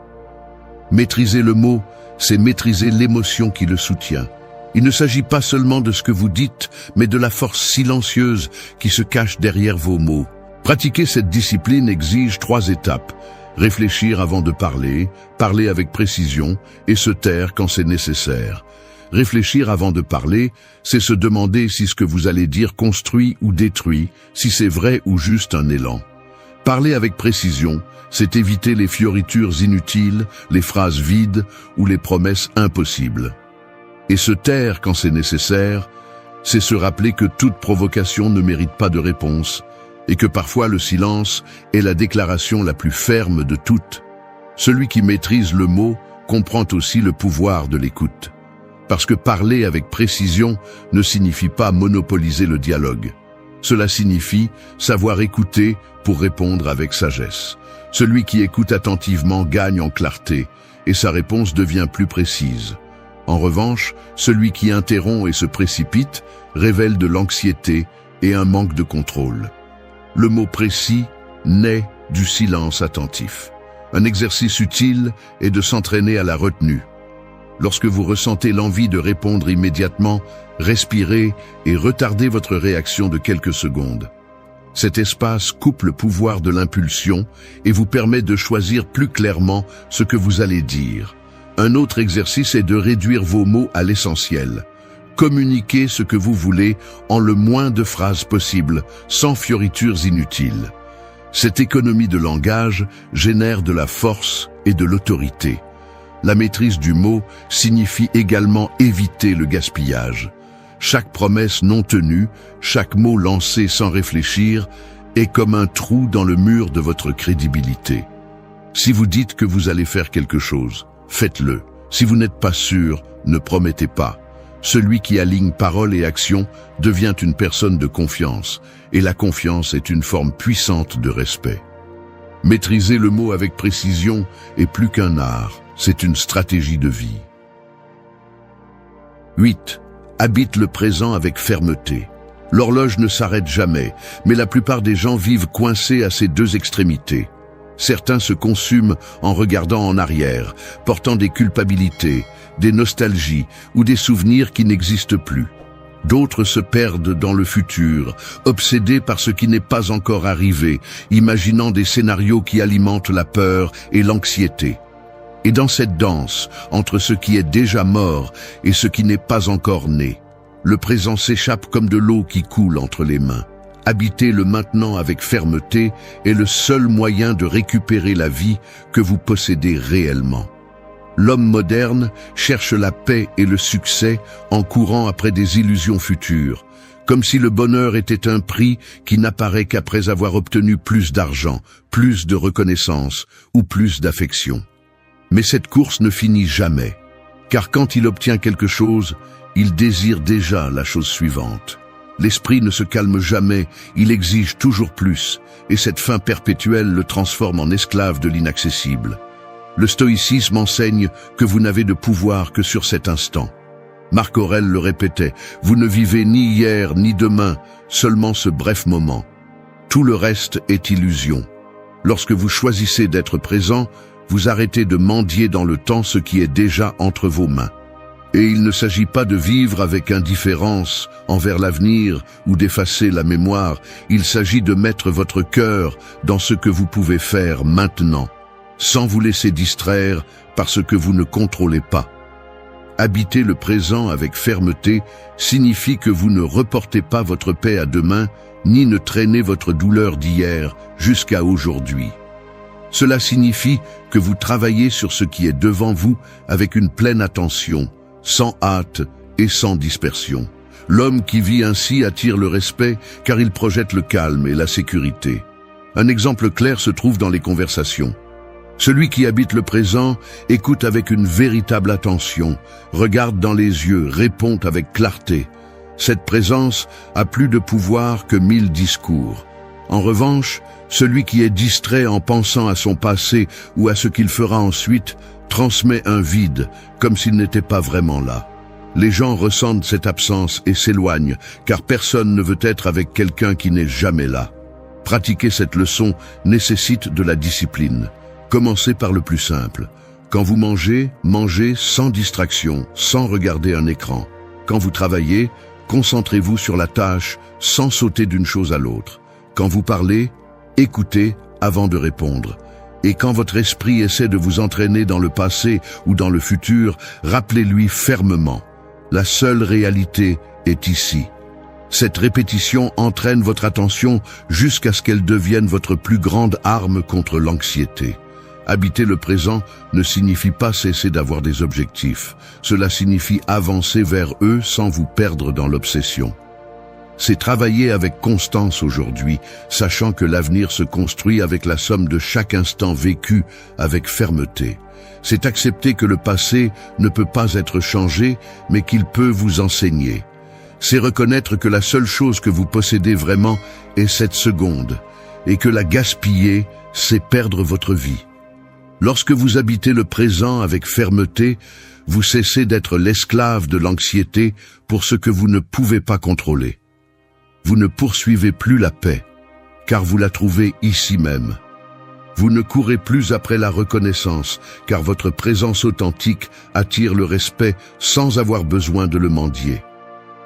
Maîtriser le mot, c'est maîtriser l'émotion qui le soutient. Il ne s'agit pas seulement de ce que vous dites, mais de la force silencieuse qui se cache derrière vos mots. Pratiquer cette discipline exige 3 étapes. Réfléchir avant de parler, parler avec précision et se taire quand c'est nécessaire. Réfléchir avant de parler, c'est se demander si ce que vous allez dire construit ou détruit, si c'est vrai ou juste un élan. Parler avec précision, c'est éviter les fioritures inutiles, les phrases vides ou les promesses impossibles. Et se taire quand c'est nécessaire, c'est se rappeler que toute provocation ne mérite pas de réponse et que parfois le silence est la déclaration la plus ferme de toutes. Celui qui maîtrise le mot comprend aussi le pouvoir de l'écoute. Parce que parler avec précision ne signifie pas monopoliser le dialogue. Cela signifie savoir écouter pour répondre avec sagesse. Celui qui écoute attentivement gagne en clarté et sa réponse devient plus précise. En revanche, celui qui interrompt et se précipite révèle de l'anxiété et un manque de contrôle. Le mot précis naît du silence attentif. Un exercice utile est de s'entraîner à la retenue. Lorsque vous ressentez l'envie de répondre immédiatement, respirez et retardez votre réaction de quelques secondes. Cet espace coupe le pouvoir de l'impulsion et vous permet de choisir plus clairement ce que vous allez dire. Un autre exercice est de réduire vos mots à l'essentiel. Communiquez ce que vous voulez en le moins de phrases possible, sans fioritures inutiles. Cette économie de langage génère de la force et de l'autorité. La maîtrise du mot signifie également éviter le gaspillage. Chaque promesse non tenue, chaque mot lancé sans réfléchir, est comme un trou dans le mur de votre crédibilité. Si vous dites que vous allez faire quelque chose, faites-le. Si vous n'êtes pas sûr, ne promettez pas. Celui qui aligne parole et action devient une personne de confiance, et la confiance est une forme puissante de respect. Maîtriser le mot avec précision est plus qu'un art, c'est une stratégie de vie. 8. Habite le présent avec fermeté. L'horloge ne s'arrête jamais, mais la plupart des gens vivent coincés à ces 2 extrémités. Certains se consument en regardant en arrière, portant des culpabilités, des nostalgies ou des souvenirs qui n'existent plus. D'autres se perdent dans le futur, obsédés par ce qui n'est pas encore arrivé, imaginant des scénarios qui alimentent la peur et l'anxiété. Et dans cette danse, entre ce qui est déjà mort et ce qui n'est pas encore né, le présent s'échappe comme de l'eau qui coule entre les mains. Habiter le maintenant avec fermeté est le seul moyen de récupérer la vie que vous possédez réellement. L'homme moderne cherche la paix et le succès en courant après des illusions futures, comme si le bonheur était un prix qui n'apparaît qu'après avoir obtenu plus d'argent, plus de reconnaissance ou plus d'affection. Mais cette course ne finit jamais, car quand il obtient quelque chose, il désire déjà la chose suivante. L'esprit ne se calme jamais, il exige toujours plus, et cette faim perpétuelle le transforme en esclave de l'inaccessible. Le stoïcisme enseigne que vous n'avez de pouvoir que sur cet instant. Marc Aurèle le répétait, vous ne vivez ni hier ni demain, seulement ce bref moment. Tout le reste est illusion. Lorsque vous choisissez d'être présent, vous arrêtez de mendier dans le temps ce qui est déjà entre vos mains. Et il ne s'agit pas de vivre avec indifférence envers l'avenir ou d'effacer la mémoire, il s'agit de mettre votre cœur dans ce que vous pouvez faire maintenant, sans vous laisser distraire par ce que vous ne contrôlez pas. Habiter le présent avec fermeté signifie que vous ne reportez pas votre paix à demain, ni ne traînez votre douleur d'hier jusqu'à aujourd'hui. Cela signifie que vous travaillez sur ce qui est devant vous avec une pleine attention, sans hâte et sans dispersion. L'homme qui vit ainsi attire le respect car il projette le calme et la sécurité. Un exemple clair se trouve dans les conversations. Celui qui habite le présent écoute avec une véritable attention, regarde dans les yeux, répond avec clarté. Cette présence a plus de pouvoir que 1000 discours. En revanche, celui qui est distrait en pensant à son passé ou à ce qu'il fera ensuite transmet un vide, comme s'il n'était pas vraiment là. Les gens ressentent cette absence et s'éloignent, car personne ne veut être avec quelqu'un qui n'est jamais là. Pratiquer cette leçon nécessite de la discipline. Commencez par le plus simple. Quand vous mangez, mangez sans distraction, sans regarder un écran. Quand vous travaillez, concentrez-vous sur la tâche sans sauter d'une chose à l'autre. Quand vous parlez, écoutez avant de répondre. Et quand votre esprit essaie de vous entraîner dans le passé ou dans le futur, rappelez-lui fermement. La seule réalité est ici. Cette répétition entraîne votre attention jusqu'à ce qu'elle devienne votre plus grande arme contre l'anxiété. Habiter le présent ne signifie pas cesser d'avoir des objectifs. Cela signifie avancer vers eux sans vous perdre dans l'obsession. C'est travailler avec constance aujourd'hui, sachant que l'avenir se construit avec la somme de chaque instant vécu avec fermeté. C'est accepter que le passé ne peut pas être changé, mais qu'il peut vous enseigner. C'est reconnaître que la seule chose que vous possédez vraiment est cette seconde, et que la gaspiller, c'est perdre votre vie. Lorsque vous habitez le présent avec fermeté, vous cessez d'être l'esclave de l'anxiété pour ce que vous ne pouvez pas contrôler. Vous ne poursuivez plus la paix, car vous la trouvez ici même. Vous ne courez plus après la reconnaissance, car votre présence authentique attire le respect sans avoir besoin de le mendier.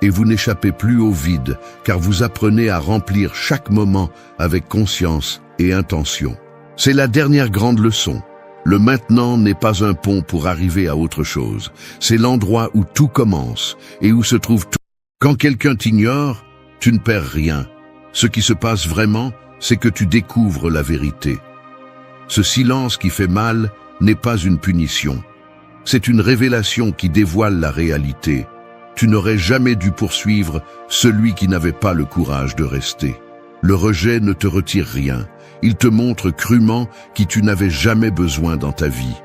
Et vous n'échappez plus au vide, car vous apprenez à remplir chaque moment avec conscience et intention. C'est la dernière grande leçon. Le maintenant n'est pas un pont pour arriver à autre chose. C'est l'endroit où tout commence et où se trouve tout. Quand quelqu'un t'ignore, tu ne perds rien. Ce qui se passe vraiment, c'est que tu découvres la vérité. Ce silence qui fait mal n'est pas une punition. C'est une révélation qui dévoile la réalité. Tu n'aurais jamais dû poursuivre celui qui n'avait pas le courage de rester. Le rejet ne te retire rien. Il te montre crûment qui tu n'avais jamais besoin dans ta vie.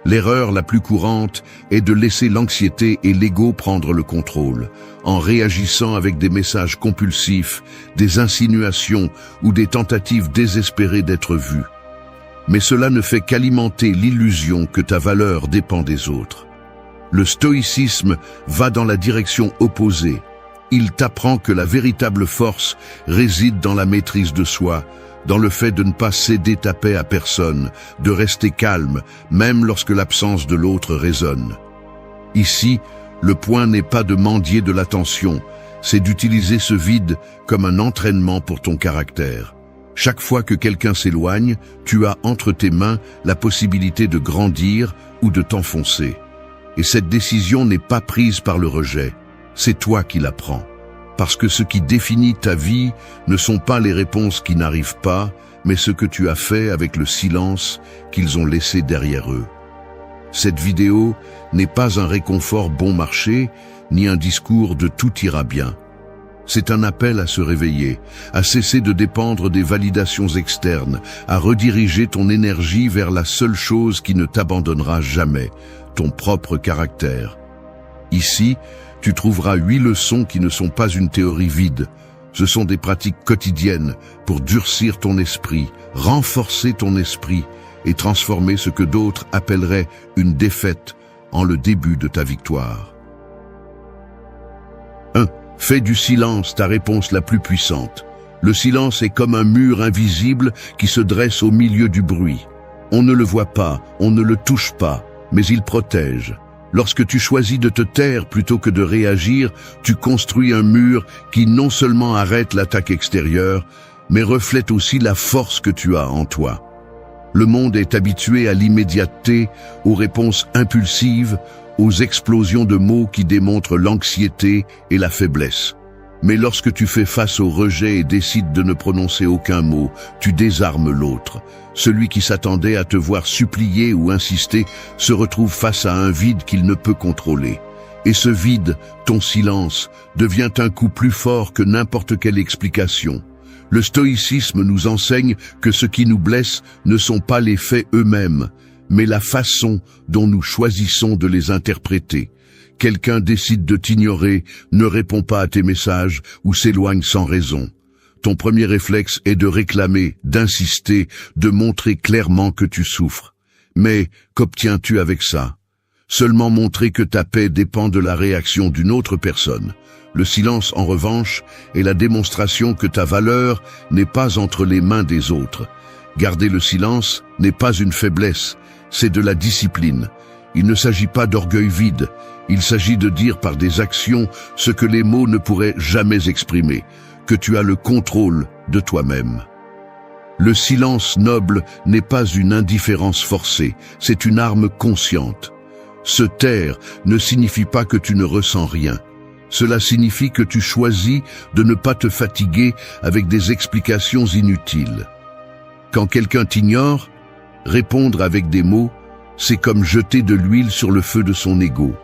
L'erreur la plus courante est de laisser l'anxiété et l'ego prendre le contrôle, en réagissant avec des messages compulsifs, des insinuations ou des tentatives désespérées d'être vu. Mais cela ne fait qu'alimenter l'illusion que ta valeur dépend des autres. Le stoïcisme va dans la direction opposée. Il t'apprend que la véritable force réside dans la maîtrise de soi, dans le fait de ne pas céder ta paix à personne, de rester calme, même lorsque l'absence de l'autre résonne. Ici, le point n'est pas de mendier de l'attention, c'est d'utiliser ce vide comme un entraînement pour ton caractère. Chaque fois que quelqu'un s'éloigne, tu as entre tes mains la possibilité de grandir ou de t'enfoncer. Et cette décision n'est pas prise par le rejet, c'est toi qui la prends. Parce que ce qui définit ta vie ne sont pas les réponses qui n'arrivent pas, mais ce que tu as fait avec le silence qu'ils ont laissé derrière eux. Cette vidéo n'est pas un réconfort bon marché, ni un discours de tout ira bien. C'est un appel à se réveiller, à cesser de dépendre des validations externes, à rediriger ton énergie vers la seule chose qui ne t'abandonnera jamais, ton propre caractère. Ici, tu trouveras 8 leçons qui ne sont pas une théorie vide. Ce sont des pratiques quotidiennes pour durcir ton esprit, renforcer ton esprit et transformer ce que d'autres appelleraient une défaite en le début de ta victoire. 1. Fais du silence ta réponse la plus puissante. Le silence est comme un mur invisible qui se dresse au milieu du bruit. On ne le voit pas, on ne le touche pas, mais il protège. Lorsque tu choisis de te taire plutôt que de réagir, tu construis un mur qui non seulement arrête l'attaque extérieure, mais reflète aussi la force que tu as en toi. Le monde est habitué à l'immédiateté, aux réponses impulsives, aux explosions de mots qui démontrent l'anxiété et la faiblesse. Mais lorsque tu fais face au rejet et décides de ne prononcer aucun mot, tu désarmes l'autre. Celui qui s'attendait à te voir supplier ou insister se retrouve face à un vide qu'il ne peut contrôler. Et ce vide, ton silence, devient un coup plus fort que n'importe quelle explication. Le stoïcisme nous enseigne que ce qui nous blesse ne sont pas les faits eux-mêmes, mais la façon dont nous choisissons de les interpréter. Quelqu'un décide de t'ignorer, ne répond pas à tes messages ou s'éloigne sans raison. Ton premier réflexe est de réclamer, d'insister, de montrer clairement que tu souffres. Mais qu'obtiens-tu avec ça? seulement montrer que ta paix dépend de la réaction d'une autre personne. Le silence, en revanche, est la démonstration que ta valeur n'est pas entre les mains des autres. Garder le silence n'est pas une faiblesse, c'est de la discipline. Il ne s'agit pas d'orgueil vide, il s'agit de dire par des actions ce que les mots ne pourraient jamais exprimer, que tu as le contrôle de toi-même. Le silence noble n'est pas une indifférence forcée, c'est une arme consciente. Se taire ne signifie pas que tu ne ressens rien. Cela signifie que tu choisis de ne pas te fatiguer avec des explications inutiles. Quand quelqu'un t'ignore, répondre avec des mots, c'est comme jeter de l'huile sur le feu de son ego,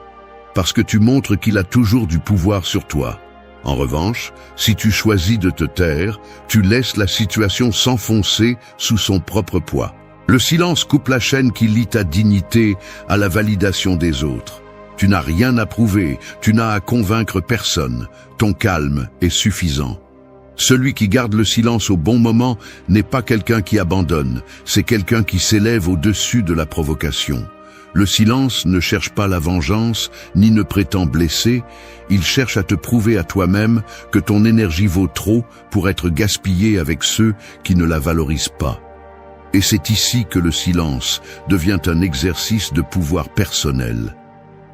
parce que tu montres qu'il a toujours du pouvoir sur toi. En revanche, si tu choisis de te taire, tu laisses la situation s'enfoncer sous son propre poids. Le silence coupe la chaîne qui lie ta dignité à la validation des autres. Tu n'as rien à prouver, tu n'as à convaincre personne. Ton calme est suffisant. Celui qui garde le silence au bon moment n'est pas quelqu'un qui abandonne, c'est quelqu'un qui s'élève au-dessus de la provocation. Le silence ne cherche pas la vengeance, ni ne prétend blesser, il cherche à te prouver à toi-même que ton énergie vaut trop pour être gaspillée avec ceux qui ne la valorisent pas. Et c'est ici que le silence devient un exercice de pouvoir personnel.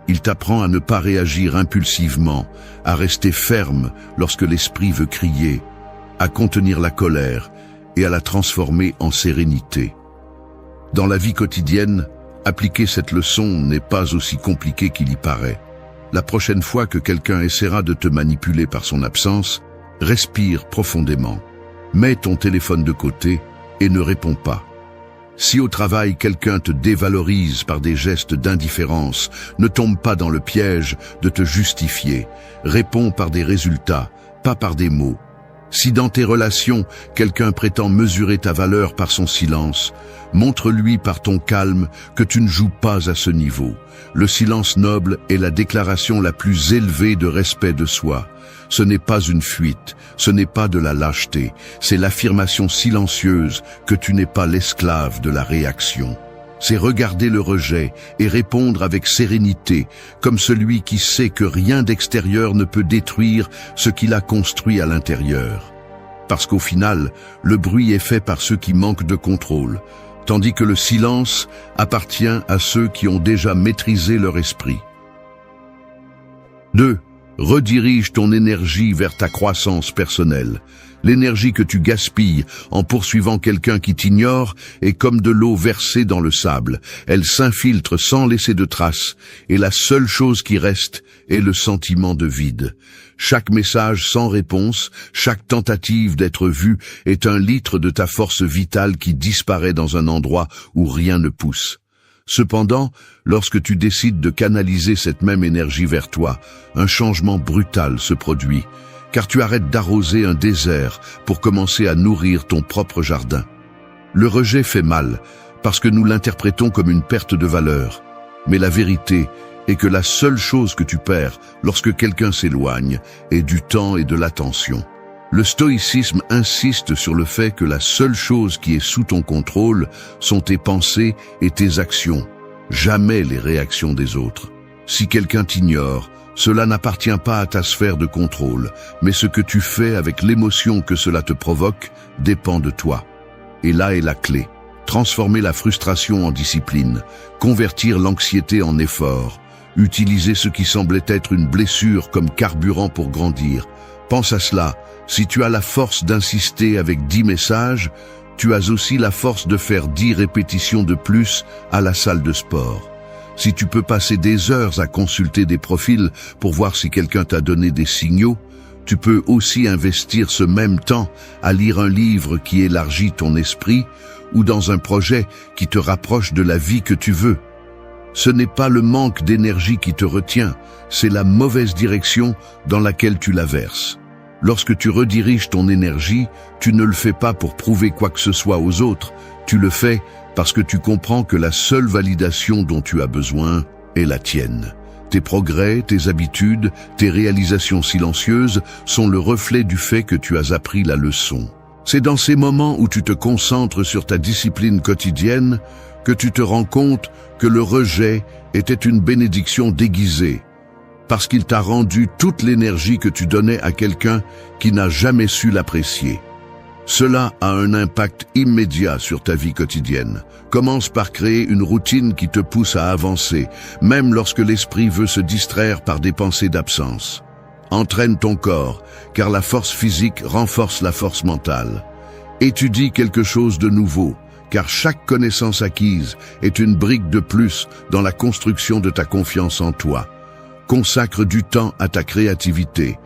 Il t'apprend à ne pas réagir impulsivement, à rester ferme lorsque l'esprit veut crier, à contenir la colère et à la transformer en sérénité. Dans la vie quotidienne, appliquer cette leçon n'est pas aussi compliqué qu'il y paraît. La prochaine fois que quelqu'un essaiera de te manipuler par son absence, respire profondément. Mets ton téléphone de côté et ne réponds pas. Si au travail quelqu'un te dévalorise par des gestes d'indifférence, ne tombe pas dans le piège de te justifier. Réponds par des résultats, pas par des mots. Si dans tes relations, quelqu'un prétend mesurer ta valeur par son silence, montre-lui par ton calme que tu ne joues pas à ce niveau. Le silence noble est la déclaration la plus élevée de respect de soi. Ce n'est pas une fuite, ce n'est pas de la lâcheté, c'est l'affirmation silencieuse que tu n'es pas l'esclave de la réaction. C'est regarder le rejet et répondre avec sérénité, comme celui qui sait que rien d'extérieur ne peut détruire ce qu'il a construit à l'intérieur. Parce qu'au final, le bruit est fait par ceux qui manquent de contrôle, tandis que le silence appartient à ceux qui ont déjà maîtrisé leur esprit. 2. Redirige ton énergie vers ta croissance personnelle. L'énergie que tu gaspilles en poursuivant quelqu'un qui t'ignore est comme de l'eau versée dans le sable. Elle s'infiltre sans laisser de traces, et la seule chose qui reste est le sentiment de vide. Chaque message sans réponse, chaque tentative d'être vu est un litre de ta force vitale qui disparaît dans un endroit où rien ne pousse. Cependant, lorsque tu décides de canaliser cette même énergie vers toi, un changement brutal se produit, car tu arrêtes d'arroser un désert pour commencer à nourrir ton propre jardin. Le rejet fait mal, parce que nous l'interprétons comme une perte de valeur. Mais la vérité est que la seule chose que tu perds lorsque quelqu'un s'éloigne est du temps et de l'attention. Le stoïcisme insiste sur le fait que la seule chose qui est sous ton contrôle sont tes pensées et tes actions, jamais les réactions des autres. Si quelqu'un t'ignore, cela n'appartient pas à ta sphère de contrôle, mais ce que tu fais avec l'émotion que cela te provoque dépend de toi. Et là est la clé. Transformer la frustration en discipline, convertir l'anxiété en effort, utiliser ce qui semblait être une blessure comme carburant pour grandir. Pense à cela. Si tu as la force d'insister avec 10 messages, tu as aussi la force de faire 10 répétitions de plus à la salle de sport. Si tu peux passer des heures à consulter des profils pour voir si quelqu'un t'a donné des signaux, tu peux aussi investir ce même temps à lire un livre qui élargit ton esprit ou dans un projet qui te rapproche de la vie que tu veux. Ce n'est pas le manque d'énergie qui te retient, c'est la mauvaise direction dans laquelle tu la verses. Lorsque tu rediriges ton énergie, tu ne le fais pas pour prouver quoi que ce soit aux autres, tu le fais parce que tu comprends que la seule validation dont tu as besoin est la tienne. Tes progrès, tes habitudes, tes réalisations silencieuses sont le reflet du fait que tu as appris la leçon. C'est dans ces moments où tu te concentres sur ta discipline quotidienne que tu te rends compte que le rejet était une bénédiction déguisée, parce qu'il t'a rendu toute l'énergie que tu donnais à quelqu'un qui n'a jamais su l'apprécier. Cela a un impact immédiat sur ta vie quotidienne. Commence par créer une routine qui te pousse à avancer, même lorsque l'esprit veut se distraire par des pensées d'absence. Entraîne ton corps, car la force physique renforce la force mentale. Étudie quelque chose de nouveau, car chaque connaissance acquise est une brique de plus dans la construction de ta confiance en toi. Consacre du temps à ta créativité,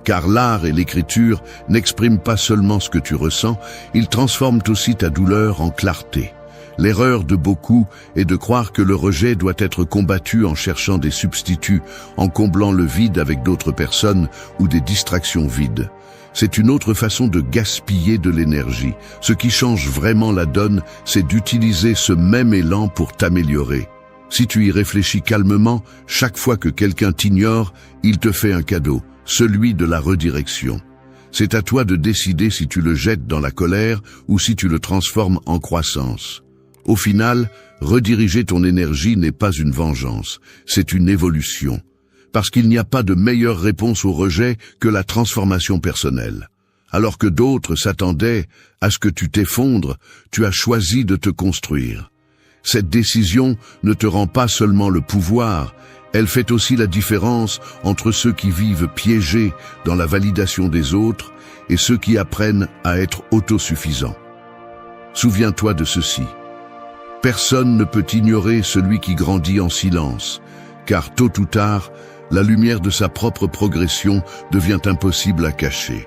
car l'art et l'écriture n'expriment pas seulement ce que tu ressens, ils transforment aussi ta douleur en clarté. L'erreur de beaucoup est de croire que le rejet doit être combattu en cherchant des substituts, en comblant le vide avec d'autres personnes ou des distractions vides. C'est une autre façon de gaspiller de l'énergie. Ce qui change vraiment la donne, c'est d'utiliser ce même élan pour t'améliorer. Si tu y réfléchis calmement, chaque fois que quelqu'un t'ignore, il te fait un cadeau, celui de la redirection. C'est à toi de décider si tu le jettes dans la colère ou si tu le transformes en croissance. Au final, rediriger ton énergie n'est pas une vengeance, c'est une évolution. Parce qu'il n'y a pas de meilleure réponse au rejet que la transformation personnelle. Alors que d'autres s'attendaient à ce que tu t'effondres, tu as choisi de te construire. Cette décision ne te rend pas seulement le pouvoir, elle fait aussi la différence entre ceux qui vivent piégés dans la validation des autres et ceux qui apprennent à être autosuffisants. Souviens-toi de ceci. Personne ne peut ignorer celui qui grandit en silence, car tôt ou tard, la lumière de sa propre progression devient impossible à cacher.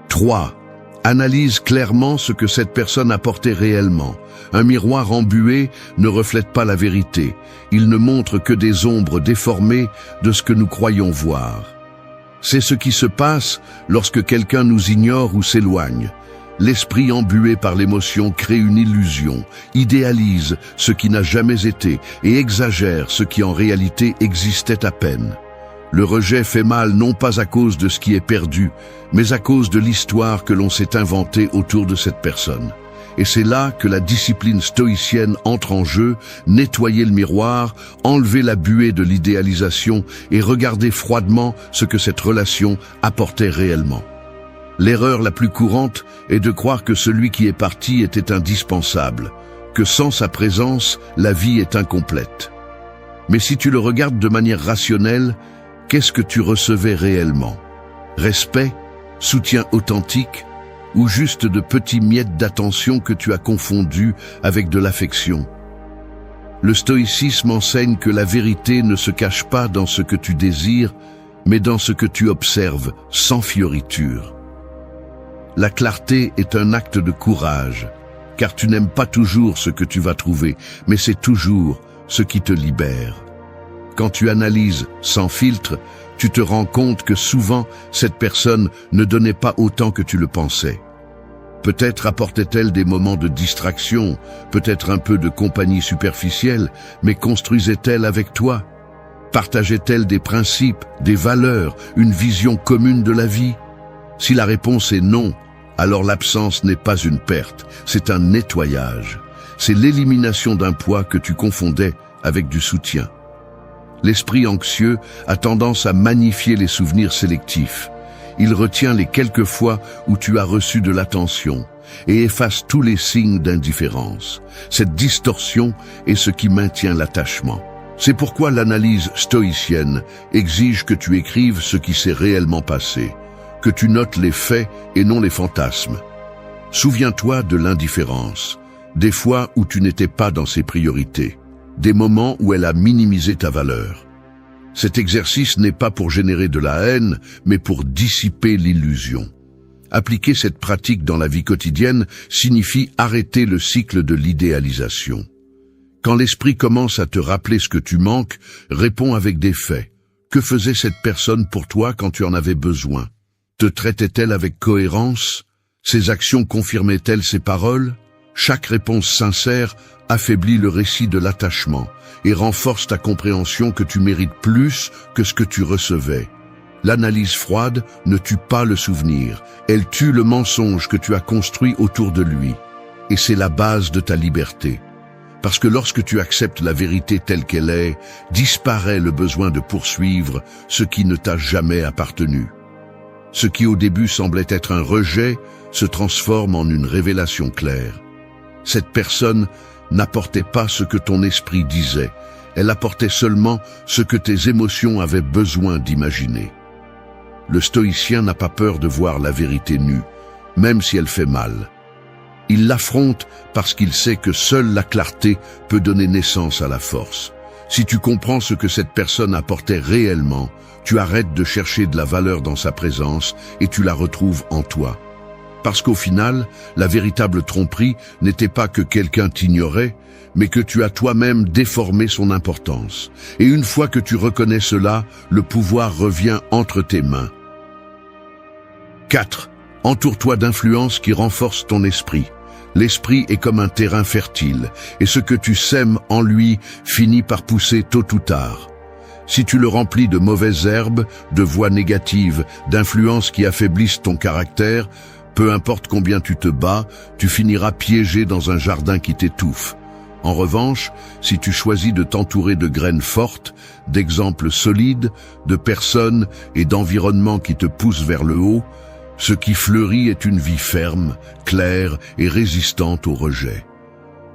3. Analyse clairement ce que cette personne apportait réellement. Un miroir embué ne reflète pas la vérité. Il ne montre que des ombres déformées de ce que nous croyons voir. C'est ce qui se passe lorsque quelqu'un nous ignore ou s'éloigne. L'esprit embué par l'émotion crée une illusion, idéalise ce qui n'a jamais été et exagère ce qui en réalité existait à peine. Le rejet fait mal non pas à cause de ce qui est perdu, mais à cause de l'histoire que l'on s'est inventée autour de cette personne. Et c'est là que la discipline stoïcienne entre en jeu, nettoyer le miroir, enlever la buée de l'idéalisation et regarder froidement ce que cette relation apportait réellement. L'erreur la plus courante est de croire que celui qui est parti était indispensable, que sans sa présence, la vie est incomplète. Mais si tu le regardes de manière rationnelle, qu'est-ce que tu recevais réellement? Respect, soutien authentique, ou juste de petits miettes d'attention que tu as confondus avec de l'affection? Le stoïcisme enseigne que la vérité ne se cache pas dans ce que tu désires, mais dans ce que tu observes, sans fioriture. La clarté est un acte de courage, car tu n'aimes pas toujours ce que tu vas trouver, mais c'est toujours ce qui te libère. Quand tu analyses sans filtre, tu te rends compte que souvent, cette personne ne donnait pas autant que tu le pensais. Peut-être apportait-elle des moments de distraction, peut-être un peu de compagnie superficielle, mais construisait-elle avec toi? Partageait-elle des principes, des valeurs, une vision commune de la vie? Si la réponse est non, alors l'absence n'est pas une perte, c'est un nettoyage. C'est l'élimination d'un poids que tu confondais avec du soutien. L'esprit anxieux a tendance à magnifier les souvenirs sélectifs. Il retient les quelques fois où tu as reçu de l'attention et efface tous les signes d'indifférence. Cette distorsion est ce qui maintient l'attachement. C'est pourquoi l'analyse stoïcienne exige que tu écrives ce qui s'est réellement passé, que tu notes les faits et non les fantasmes. Souviens-toi de l'indifférence, des fois où tu n'étais pas dans ses priorités, des moments où elle a minimisé ta valeur. Cet exercice n'est pas pour générer de la haine, mais pour dissiper l'illusion. Appliquer cette pratique dans la vie quotidienne signifie arrêter le cycle de l'idéalisation. Quand l'esprit commence à te rappeler ce que tu manques, réponds avec des faits. Que faisait cette personne pour toi quand tu en avais besoin? Te traitait-elle avec cohérence? Ses actions confirmaient-elles ses paroles? Chaque réponse sincère affaiblit le récit de l'attachement et renforce ta compréhension que tu mérites plus que ce que tu recevais. L'analyse froide ne tue pas le souvenir, elle tue le mensonge que tu as construit autour de lui. Et c'est la base de ta liberté. Parce que lorsque tu acceptes la vérité telle qu'elle est, disparaît le besoin de poursuivre ce qui ne t'a jamais appartenu. Ce qui au début semblait être un rejet se transforme en une révélation claire. Cette personne n'apportait pas ce que ton esprit disait, elle apportait seulement ce que tes émotions avaient besoin d'imaginer. Le stoïcien n'a pas peur de voir la vérité nue, même si elle fait mal. Il l'affronte parce qu'il sait que seule la clarté peut donner naissance à la force. Si tu comprends ce que cette personne apportait réellement, tu arrêtes de chercher de la valeur dans sa présence et tu la retrouves en toi. Parce qu'au final, la véritable tromperie n'était pas que quelqu'un t'ignorait, mais que tu as toi-même déformé son importance. Et une fois que tu reconnais cela, le pouvoir revient entre tes mains. 4. Entoure-toi d'influences qui renforcent ton esprit. L'esprit est comme un terrain fertile, et ce que tu sèmes en lui finit par pousser tôt ou tard. Si tu le remplis de mauvaises herbes, de voix négatives, d'influences qui affaiblissent ton caractère, peu importe combien tu te bats, tu finiras piégé dans un jardin qui t'étouffe. En revanche, si tu choisis de t'entourer de graines fortes, d'exemples solides, de personnes et d'environnements qui te poussent vers le haut, ce qui fleurit est une vie ferme, claire et résistante au rejet.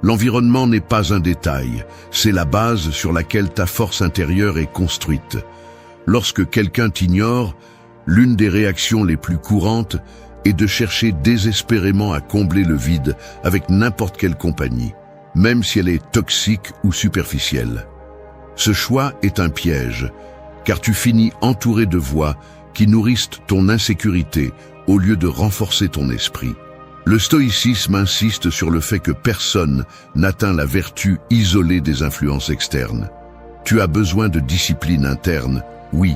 L'environnement n'est pas un détail, c'est la base sur laquelle ta force intérieure est construite. Lorsque quelqu'un t'ignore, l'une des réactions les plus courantes est de chercher désespérément à combler le vide avec n'importe quelle compagnie, même si elle est toxique ou superficielle. Ce choix est un piège, car tu finis entouré de voix qui nourrissent ton insécurité au lieu de renforcer ton esprit. Le stoïcisme insiste sur le fait que personne n'atteint la vertu isolée des influences externes. Tu as besoin de discipline interne, oui,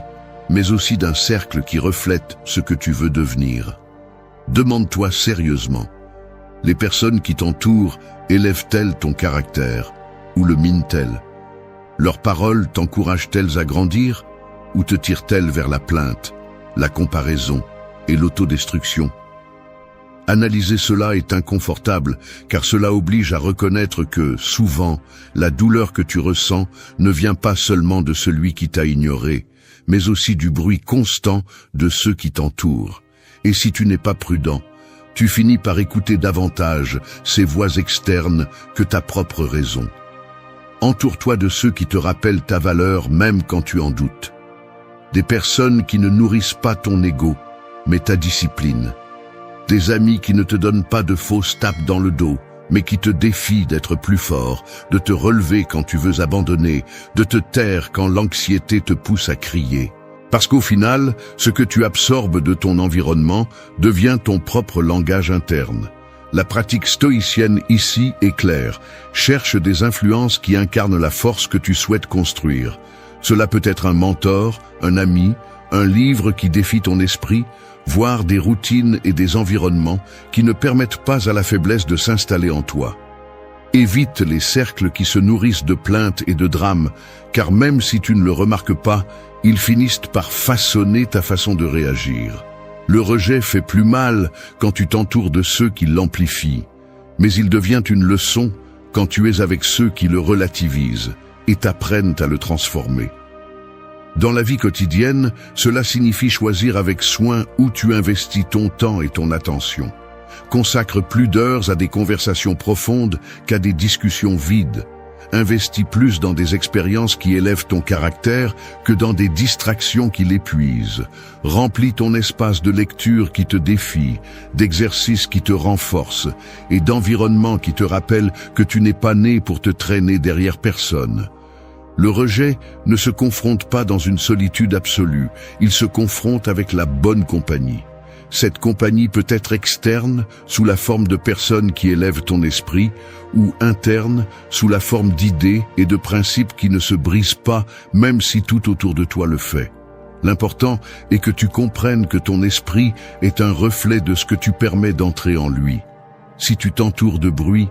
mais aussi d'un cercle qui reflète ce que tu veux devenir. Demande-toi sérieusement, les personnes qui t'entourent élèvent-elles ton caractère ou le minent-elles? Leurs paroles t'encouragent-elles à grandir ou te tirent-elles vers la plainte, la comparaison et l'autodestruction? Analyser cela est inconfortable, car cela oblige à reconnaître que, souvent, la douleur que tu ressens ne vient pas seulement de celui qui t'a ignoré, mais aussi du bruit constant de ceux qui t'entourent. Et si tu n'es pas prudent, tu finis par écouter davantage ces voix externes que ta propre raison. Entoure-toi de ceux qui te rappellent ta valeur même quand tu en doutes. Des personnes qui ne nourrissent pas ton ego, mais ta discipline. Des amis qui ne te donnent pas de fausses tapes dans le dos, mais qui te défient d'être plus fort, de te relever quand tu veux abandonner, de te taire quand l'anxiété te pousse à crier. Parce qu'au final, ce que tu absorbes de ton environnement devient ton propre langage interne. La pratique stoïcienne ici est claire. Cherche des influences qui incarnent la force que tu souhaites construire. Cela peut être un mentor, un ami, un livre qui défie ton esprit, voire des routines et des environnements qui ne permettent pas à la faiblesse de s'installer en toi. Évite les cercles qui se nourrissent de plaintes et de drames, car même si tu ne le remarques pas, ils finissent par façonner ta façon de réagir. Le rejet fait plus mal quand tu t'entoures de ceux qui l'amplifient, mais il devient une leçon quand tu es avec ceux qui le relativisent et t'apprennent à le transformer. Dans la vie quotidienne, cela signifie choisir avec soin où tu investis ton temps et ton attention. Consacre plus d'heures à des conversations profondes qu'à des discussions vides. Investis plus dans des expériences qui élèvent ton caractère que dans des distractions qui l'épuisent. Remplis ton espace de lecture qui te défie, d'exercices qui te renforcent et d'environnements qui te rappellent que tu n'es pas né pour te traîner derrière personne. Le rejet ne se confronte pas dans une solitude absolue, il se confronte avec la bonne compagnie. Cette compagnie peut être externe, sous la forme de personnes qui élèvent ton esprit, ou interne, sous la forme d'idées et de principes qui ne se brisent pas, même si tout autour de toi le fait. L'important est que tu comprennes que ton esprit est un reflet de ce que tu permets d'entrer en lui. Si tu t'entoures de bruit,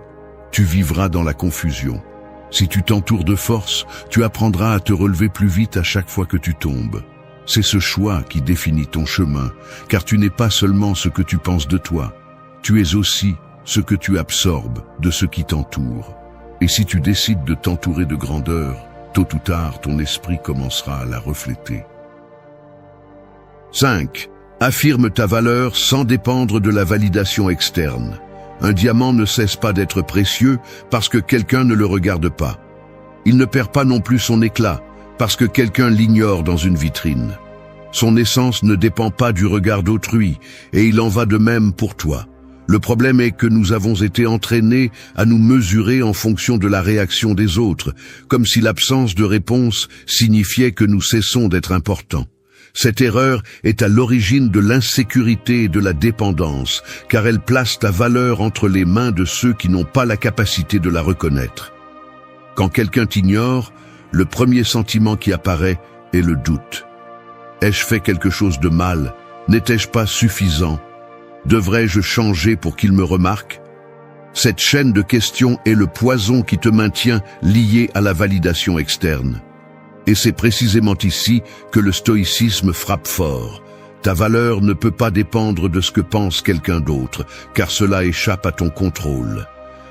tu vivras dans la confusion. Si tu t'entoures de force, tu apprendras à te relever plus vite à chaque fois que tu tombes. C'est ce choix qui définit ton chemin, car tu n'es pas seulement ce que tu penses de toi, tu es aussi ce que tu absorbes de ce qui t'entoure. Et si tu décides de t'entourer de grandeur, tôt ou tard, ton esprit commencera à la refléter. 5. Affirme ta valeur sans dépendre de la validation externe. Un diamant ne cesse pas d'être précieux parce que quelqu'un ne le regarde pas. Il ne perd pas non plus son éclat parce que quelqu'un l'ignore dans une vitrine. Son essence ne dépend pas du regard d'autrui et il en va de même pour toi. Le problème est que nous avons été entraînés à nous mesurer en fonction de la réaction des autres, comme si l'absence de réponse signifiait que nous cessons d'être importants. Cette erreur est à l'origine de l'insécurité et de la dépendance, car elle place ta valeur entre les mains de ceux qui n'ont pas la capacité de la reconnaître. Quand quelqu'un t'ignore, le premier sentiment qui apparaît est le doute. Ai-je fait quelque chose de mal? N'étais-je pas suffisant? Devrais-je changer pour qu'il me remarque? Cette chaîne de questions est le poison qui te maintient lié à la validation externe. Et c'est précisément ici que le stoïcisme frappe fort. Ta valeur ne peut pas dépendre de ce que pense quelqu'un d'autre, car cela échappe à ton contrôle.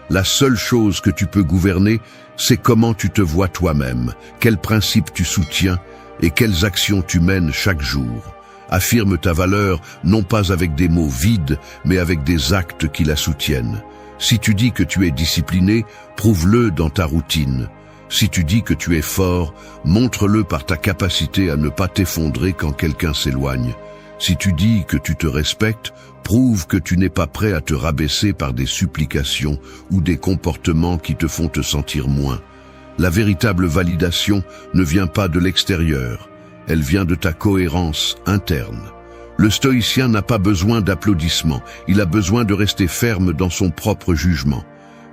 La seule chose que tu peux gouverner, c'est comment tu te vois toi-même, quels principes tu soutiens et quelles actions tu mènes chaque jour. Affirme ta valeur non pas avec des mots vides, mais avec des actes qui la soutiennent. Si tu dis que tu es discipliné, prouve-le dans ta routine. Si tu dis que tu es fort, montre-le par ta capacité à ne pas t'effondrer quand quelqu'un s'éloigne. Si tu dis que tu te respectes, prouve que tu n'es pas prêt à te rabaisser par des supplications ou des comportements qui te font te sentir moins. La véritable validation ne vient pas de l'extérieur. Elle vient de ta cohérence interne. Le stoïcien n'a pas besoin d'applaudissements, il a besoin de rester ferme dans son propre jugement.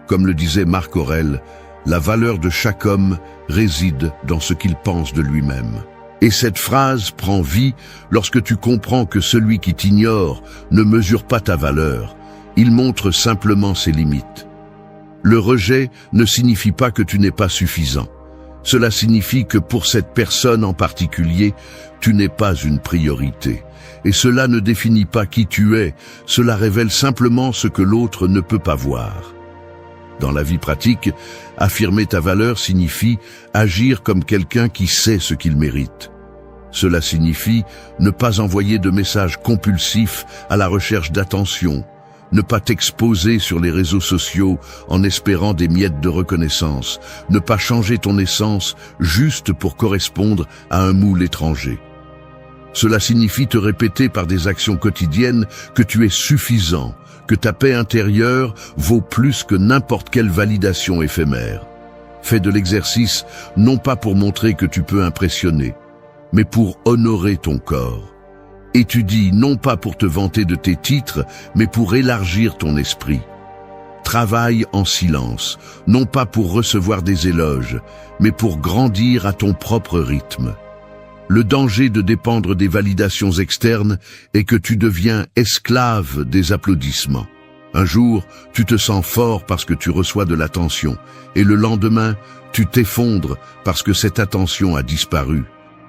Comme le disait Marc Aurèle, la valeur de chaque homme réside dans ce qu'il pense de lui-même. Et cette phrase prend vie lorsque tu comprends que celui qui t'ignore ne mesure pas ta valeur, il montre simplement ses limites. Le rejet ne signifie pas que tu n'es pas suffisant. Cela signifie que pour cette personne en particulier, tu n'es pas une priorité. Et cela ne définit pas qui tu es, cela révèle simplement ce que l'autre ne peut pas voir. Dans la vie pratique, affirmer ta valeur signifie agir comme quelqu'un qui sait ce qu'il mérite. Cela signifie ne pas envoyer de messages compulsifs à la recherche d'attention, ne pas t'exposer sur les réseaux sociaux en espérant des miettes de reconnaissance, ne pas changer ton essence juste pour correspondre à un moule étranger. Cela signifie te répéter par des actions quotidiennes que tu es suffisant, que ta paix intérieure vaut plus que n'importe quelle validation éphémère. Fais de l'exercice non pas pour montrer que tu peux impressionner, mais pour honorer ton corps. Étudie non pas pour te vanter de tes titres, mais pour élargir ton esprit. Travaille en silence, non pas pour recevoir des éloges, mais pour grandir à ton propre rythme. Le danger de dépendre des validations externes est que tu deviens esclave des applaudissements. Un jour, tu te sens fort parce que tu reçois de l'attention, et le lendemain, tu t'effondres parce que cette attention a disparu.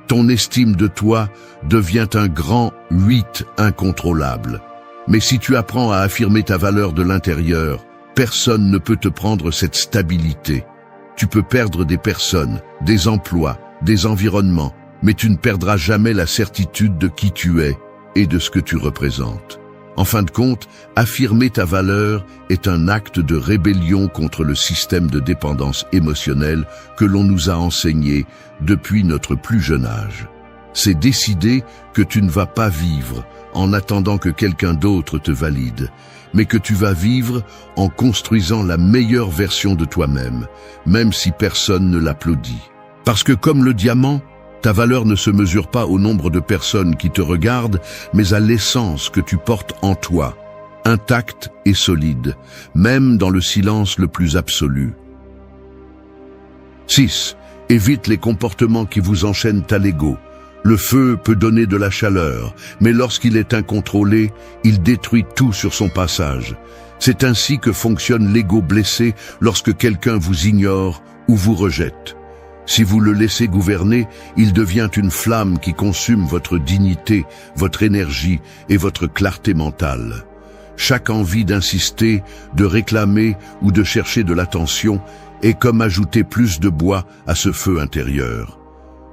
Ton estime de toi devient un grand 8 incontrôlable. Mais si tu apprends à affirmer ta valeur de l'intérieur, personne ne peut te prendre cette stabilité. Tu peux perdre des personnes, des emplois, des environnements, mais tu ne perdras jamais la certitude de qui tu es et de ce que tu représentes. En fin de compte, affirmer ta valeur est un acte de rébellion contre le système de dépendance émotionnelle que l'on nous a enseigné depuis notre plus jeune âge. C'est décider que tu ne vas pas vivre en attendant que quelqu'un d'autre te valide, mais que tu vas vivre en construisant la meilleure version de toi-même, même si personne ne l'applaudit. Parce que comme le diamant, ta valeur ne se mesure pas au nombre de personnes qui te regardent, mais à l'essence que tu portes en toi, intacte et solide, même dans le silence le plus absolu. 6. Évite les comportements qui vous enchaînent à l'ego. Le feu peut donner de la chaleur, mais lorsqu'il est incontrôlé, il détruit tout sur son passage. C'est ainsi que fonctionne l'ego blessé lorsque quelqu'un vous ignore ou vous rejette. Si vous le laissez gouverner, il devient une flamme qui consume votre dignité, votre énergie et votre clarté mentale. Chaque envie d'insister, de réclamer ou de chercher de l'attention est comme ajouter plus de bois à ce feu intérieur.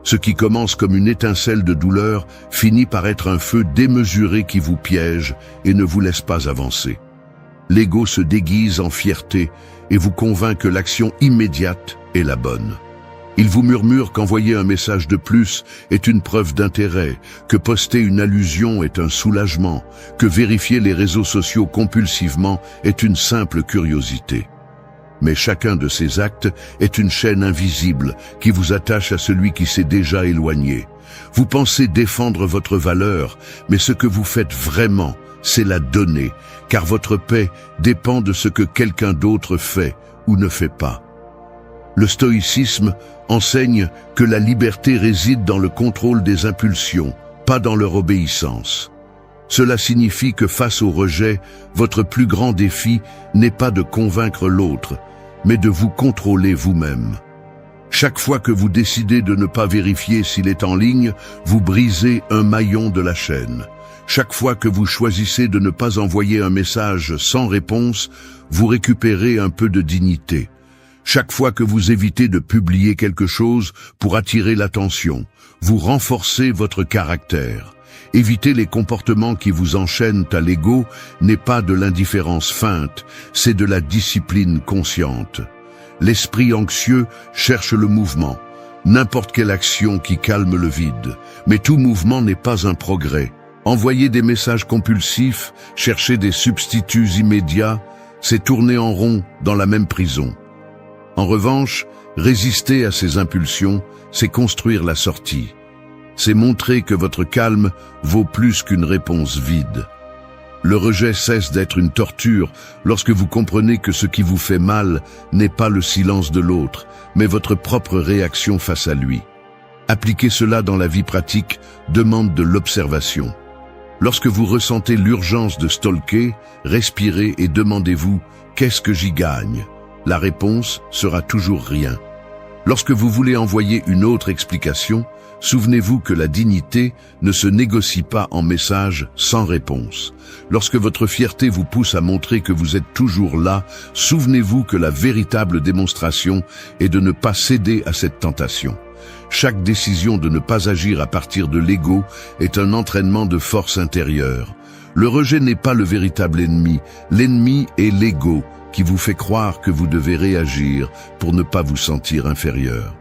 Ce qui commence comme une étincelle de douleur finit par être un feu démesuré qui vous piège et ne vous laisse pas avancer. L'ego se déguise en fierté et vous convainc que l'action immédiate est la bonne. Il vous murmure qu'envoyer un message de plus est une preuve d'intérêt, que poster une allusion est un soulagement, que vérifier les réseaux sociaux compulsivement est une simple curiosité. Mais chacun de ces actes est une chaîne invisible qui vous attache à celui qui s'est déjà éloigné. Vous pensez défendre votre valeur, mais ce que vous faites vraiment, c'est la donner, car votre paix dépend de ce que quelqu'un d'autre fait ou ne fait pas. Le stoïcisme enseigne que la liberté réside dans le contrôle des impulsions, pas dans leur obéissance. Cela signifie que face au rejet, votre plus grand défi n'est pas de convaincre l'autre, mais de vous contrôler vous-même. Chaque fois que vous décidez de ne pas vérifier s'il est en ligne, vous brisez un maillon de la chaîne. Chaque fois que vous choisissez de ne pas envoyer un message sans réponse, vous récupérez un peu de dignité. Chaque fois que vous évitez de publier quelque chose pour attirer l'attention, vous renforcez votre caractère. Éviter les comportements qui vous enchaînent à l'ego n'est pas de l'indifférence feinte, c'est de la discipline consciente. L'esprit anxieux cherche le mouvement, n'importe quelle action qui calme le vide. Mais tout mouvement n'est pas un progrès. Envoyer des messages compulsifs, chercher des substituts immédiats, c'est tourner en rond dans la même prison. En revanche, résister à ces impulsions, c'est construire la sortie. C'est montrer que votre calme vaut plus qu'une réponse vide. Le rejet cesse d'être une torture lorsque vous comprenez que ce qui vous fait mal n'est pas le silence de l'autre, mais votre propre réaction face à lui. Appliquer cela dans la vie pratique demande de l'observation. Lorsque vous ressentez l'urgence de stalker, respirez et demandez-vous « Qu'est-ce que j'y gagne ?» La réponse sera toujours rien. Lorsque vous voulez envoyer une autre explication, souvenez-vous que la dignité ne se négocie pas en message sans réponse. Lorsque votre fierté vous pousse à montrer que vous êtes toujours là, souvenez-vous que la véritable démonstration est de ne pas céder à cette tentation. Chaque décision de ne pas agir à partir de l'ego est un entraînement de force intérieure. Le rejet n'est pas le véritable ennemi. L'ennemi est l'ego, qui vous fait croire que vous devez réagir pour ne pas vous sentir inférieur.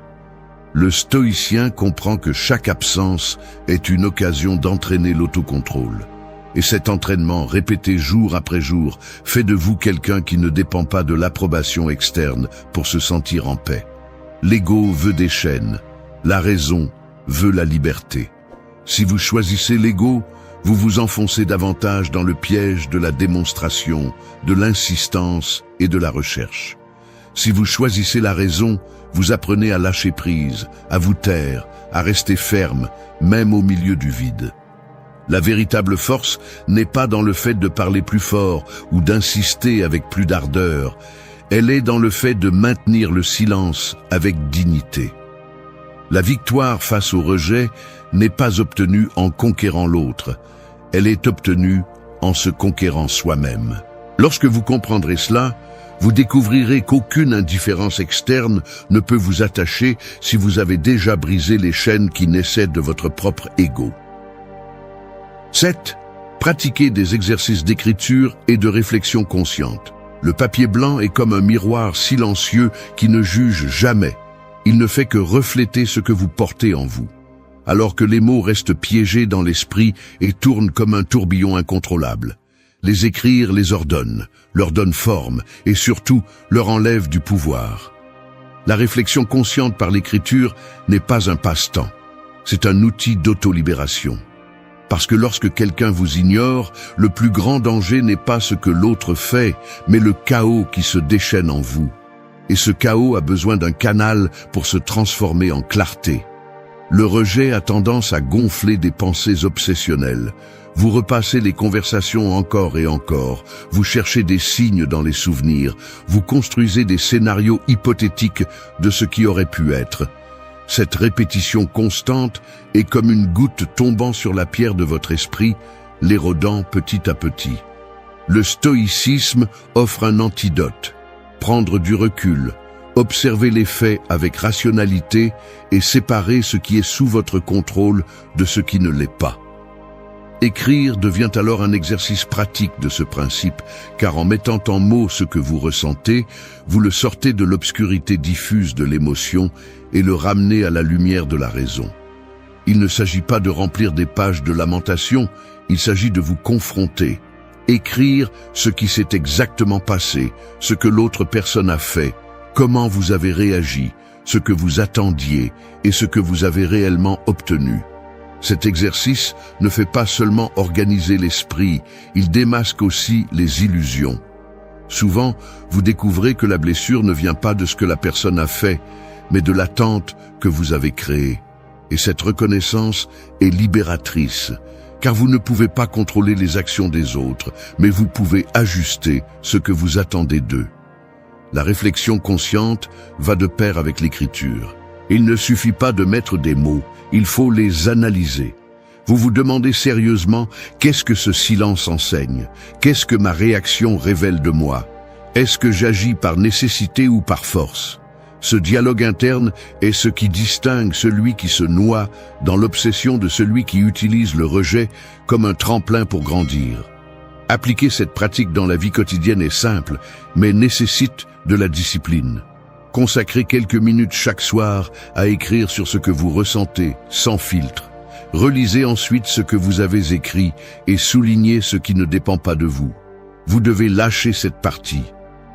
Le stoïcien comprend que chaque absence est une occasion d'entraîner l'autocontrôle. Et cet entraînement, répété jour après jour, fait de vous quelqu'un qui ne dépend pas de l'approbation externe pour se sentir en paix. L'ego veut des chaînes, la raison veut la liberté. Si vous choisissez l'ego, vous vous enfoncez davantage dans le piège de la démonstration, de l'insistance et de la recherche. Si vous choisissez la raison, vous apprenez à lâcher prise, à vous taire, à rester ferme, même au milieu du vide. La véritable force n'est pas dans le fait de parler plus fort ou d'insister avec plus d'ardeur. Elle est dans le fait de maintenir le silence avec dignité. La victoire face au rejet n'est pas obtenue en conquérant l'autre. Elle est obtenue en se conquérant soi-même. Lorsque vous comprendrez cela, vous découvrirez qu'aucune indifférence externe ne peut vous attacher si vous avez déjà brisé les chaînes qui naissaient de votre propre ego. 7. Pratiquez des exercices d'écriture et de réflexion consciente. Le papier blanc est comme un miroir silencieux qui ne juge jamais. Il ne fait que refléter ce que vous portez en vous. Alors que les mots restent piégés dans l'esprit et tournent comme un tourbillon incontrôlable. Les écrire les ordonne, leur donne forme et surtout leur enlève du pouvoir. La réflexion consciente par l'écriture n'est pas un passe-temps, c'est un outil d'auto-libération. Parce que lorsque quelqu'un vous ignore, le plus grand danger n'est pas ce que l'autre fait, mais le chaos qui se déchaîne en vous. Et ce chaos a besoin d'un canal pour se transformer en clarté. Le rejet a tendance à gonfler des pensées obsessionnelles. Vous repassez les conversations encore et encore, vous cherchez des signes dans les souvenirs, vous construisez des scénarios hypothétiques de ce qui aurait pu être. Cette répétition constante est comme une goutte tombant sur la pierre de votre esprit, l'érodant petit à petit. Le stoïcisme offre un antidote. Prendre du recul, observer les faits avec rationalité et séparer ce qui est sous votre contrôle de ce qui ne l'est pas. Écrire devient alors un exercice pratique de ce principe, car en mettant en mots ce que vous ressentez, vous le sortez de l'obscurité diffuse de l'émotion et le ramenez à la lumière de la raison. Il ne s'agit pas de remplir des pages de lamentation, il s'agit de vous confronter. Écrire ce qui s'est exactement passé, ce que l'autre personne a fait, comment vous avez réagi, ce que vous attendiez et ce que vous avez réellement obtenu. Cet exercice ne fait pas seulement organiser l'esprit, il démasque aussi les illusions. Souvent, vous découvrez que la blessure ne vient pas de ce que la personne a fait, mais de l'attente que vous avez créée. Et cette reconnaissance est libératrice, car vous ne pouvez pas contrôler les actions des autres, mais vous pouvez ajuster ce que vous attendez d'eux. La réflexion consciente va de pair avec l'écriture. Il ne suffit pas de mettre des mots, il faut les analyser. Vous vous demandez sérieusement, qu'est-ce que ce silence enseigne? Qu'est-ce que ma réaction révèle de moi? Est-ce que j'agis par nécessité ou par force? Ce dialogue interne est ce qui distingue celui qui se noie dans l'obsession de celui qui utilise le rejet comme un tremplin pour grandir. Appliquer cette pratique dans la vie quotidienne est simple, mais nécessite de la discipline. Consacrez quelques minutes chaque soir à écrire sur ce que vous ressentez, sans filtre. Relisez ensuite ce que vous avez écrit et soulignez ce qui ne dépend pas de vous. Vous devez lâcher cette partie.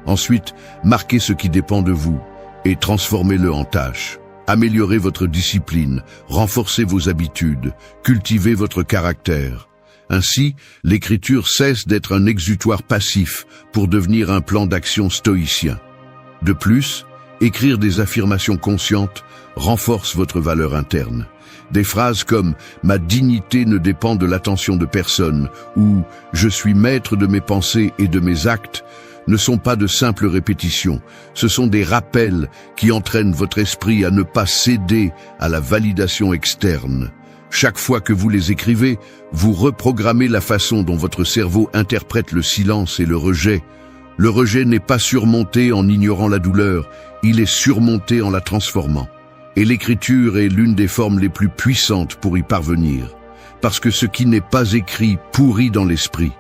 Ensuite, marquez ce qui dépend de vous et transformez-le en tâche. Améliorez votre discipline, renforcez vos habitudes, cultivez votre caractère. Ainsi, l'écriture cesse d'être un exutoire passif pour devenir un plan d'action stoïcien. De plus, écrire des affirmations conscientes renforce votre valeur interne. Des phrases comme « Ma dignité ne dépend de l'attention de personne » ou « Je suis maître de mes pensées et de mes actes » ne sont pas de simples répétitions, ce sont des rappels qui entraînent votre esprit à ne pas céder à la validation externe. Chaque fois que vous les écrivez, vous reprogrammez la façon dont votre cerveau interprète le silence et le rejet. Le rejet n'est pas surmonté en ignorant la douleur, il est surmonté en la transformant. Et l'écriture est l'une des formes les plus puissantes pour y parvenir, parce que ce qui n'est pas écrit pourrit dans l'esprit,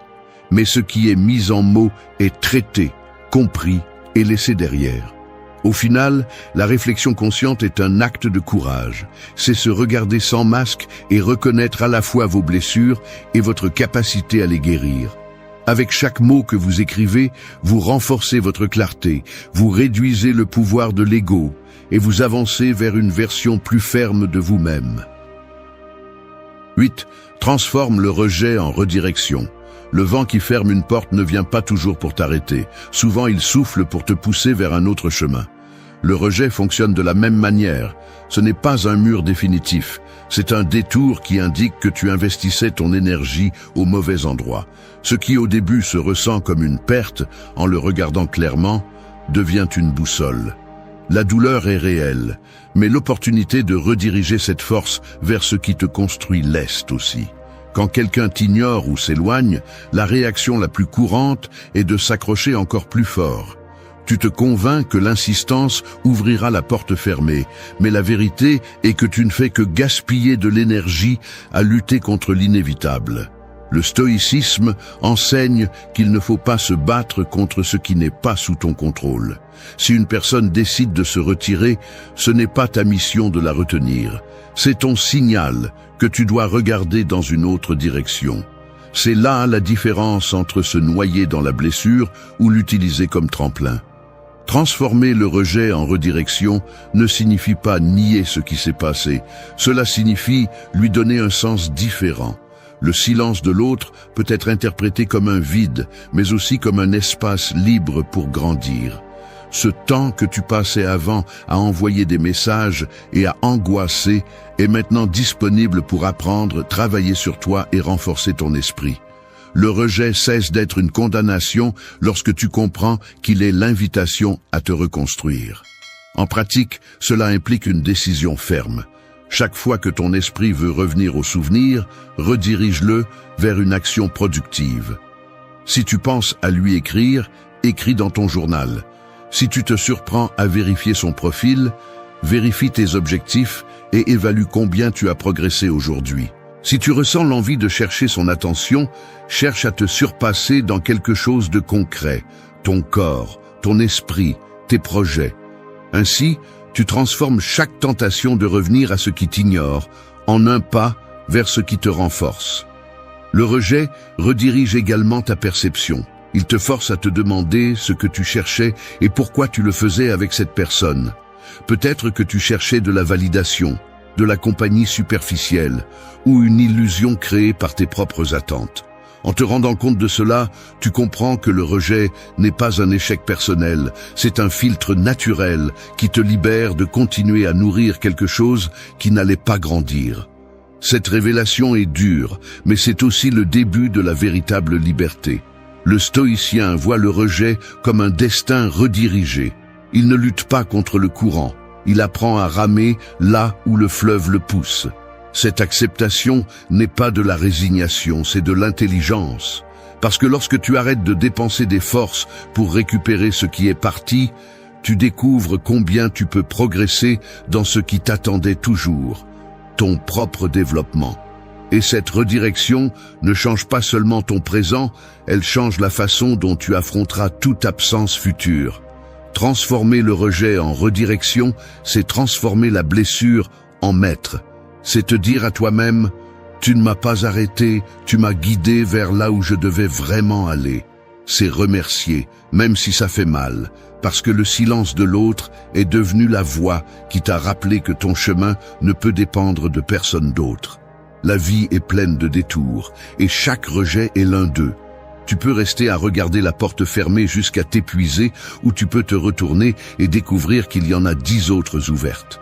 mais ce qui est mis en mots est traité, compris et laissé derrière. Au final, la réflexion consciente est un acte de courage. C'est se regarder sans masque et reconnaître à la fois vos blessures et votre capacité à les guérir. Avec chaque mot que vous écrivez, vous renforcez votre clarté, vous réduisez le pouvoir de l'ego et vous avancez vers une version plus ferme de vous-même. 8. Transforme le rejet en redirection. Le vent qui ferme une porte ne vient pas toujours pour t'arrêter. Souvent, il souffle pour te pousser vers un autre chemin. Le rejet fonctionne de la même manière. Ce n'est pas un mur définitif. C'est un détour qui indique que tu investissais ton énergie au mauvais endroit. Ce qui au début se ressent comme une perte, en le regardant clairement, devient une boussole. La douleur est réelle, mais l'opportunité de rediriger cette force vers ce qui te construit l'est aussi. Quand quelqu'un t'ignore ou s'éloigne, la réaction la plus courante est de s'accrocher encore plus fort. Tu te convaincs que l'insistance ouvrira la porte fermée, mais la vérité est que tu ne fais que gaspiller de l'énergie à lutter contre l'inévitable. Le stoïcisme enseigne qu'il ne faut pas se battre contre ce qui n'est pas sous ton contrôle. Si une personne décide de se retirer, ce n'est pas ta mission de la retenir. C'est ton signal que tu dois regarder dans une autre direction. C'est là la différence entre se noyer dans la blessure ou l'utiliser comme tremplin. Transformer le rejet en redirection ne signifie pas nier ce qui s'est passé. Cela signifie lui donner un sens différent. Le silence de l'autre peut être interprété comme un vide, mais aussi comme un espace libre pour grandir. Ce temps que tu passais avant à envoyer des messages et à angoisser est maintenant disponible pour apprendre, travailler sur toi et renforcer ton esprit. Le rejet cesse d'être une condamnation lorsque tu comprends qu'il est l'invitation à te reconstruire. En pratique, cela implique une décision ferme. Chaque fois que ton esprit veut revenir au souvenir, redirige-le vers une action productive. Si tu penses à lui écrire, écris dans ton journal. Si tu te surprends à vérifier son profil, vérifie tes objectifs et évalue combien tu as progressé aujourd'hui. Si tu ressens l'envie de chercher son attention, cherche à te surpasser dans quelque chose de concret, ton corps, ton esprit, tes projets. Ainsi, tu transformes chaque tentation de revenir à ce qui t'ignore en un pas vers ce qui te renforce. Le rejet redirige également ta perception. Il te force à te demander ce que tu cherchais et pourquoi tu le faisais avec cette personne. Peut-être que tu cherchais de la validation, de la compagnie superficielle ou une illusion créée par tes propres attentes. En te rendant compte de cela, tu comprends que le rejet n'est pas un échec personnel, c'est un filtre naturel qui te libère de continuer à nourrir quelque chose qui n'allait pas grandir. Cette révélation est dure, mais c'est aussi le début de la véritable liberté. Le stoïcien voit le rejet comme un destin redirigé. Il ne lutte pas contre le courant, il apprend à ramer là où le fleuve le pousse. Cette acceptation n'est pas de la résignation, c'est de l'intelligence. Parce que lorsque tu arrêtes de dépenser des forces pour récupérer ce qui est parti, tu découvres combien tu peux progresser dans ce qui t'attendait toujours, ton propre développement. Et cette redirection ne change pas seulement ton présent, elle change la façon dont tu affronteras toute absence future. Transformer le rejet en redirection, c'est transformer la blessure en maître. C'est te dire à toi-même, tu ne m'as pas arrêté, tu m'as guidé vers là où je devais vraiment aller. C'est remercier, même si ça fait mal, parce que le silence de l'autre est devenu la voix qui t'a rappelé que ton chemin ne peut dépendre de personne d'autre. La vie est pleine de détours, et chaque rejet est l'un d'eux. Tu peux rester à regarder la porte fermée jusqu'à t'épuiser, ou tu peux te retourner et découvrir qu'il y en a 10 autres ouvertes.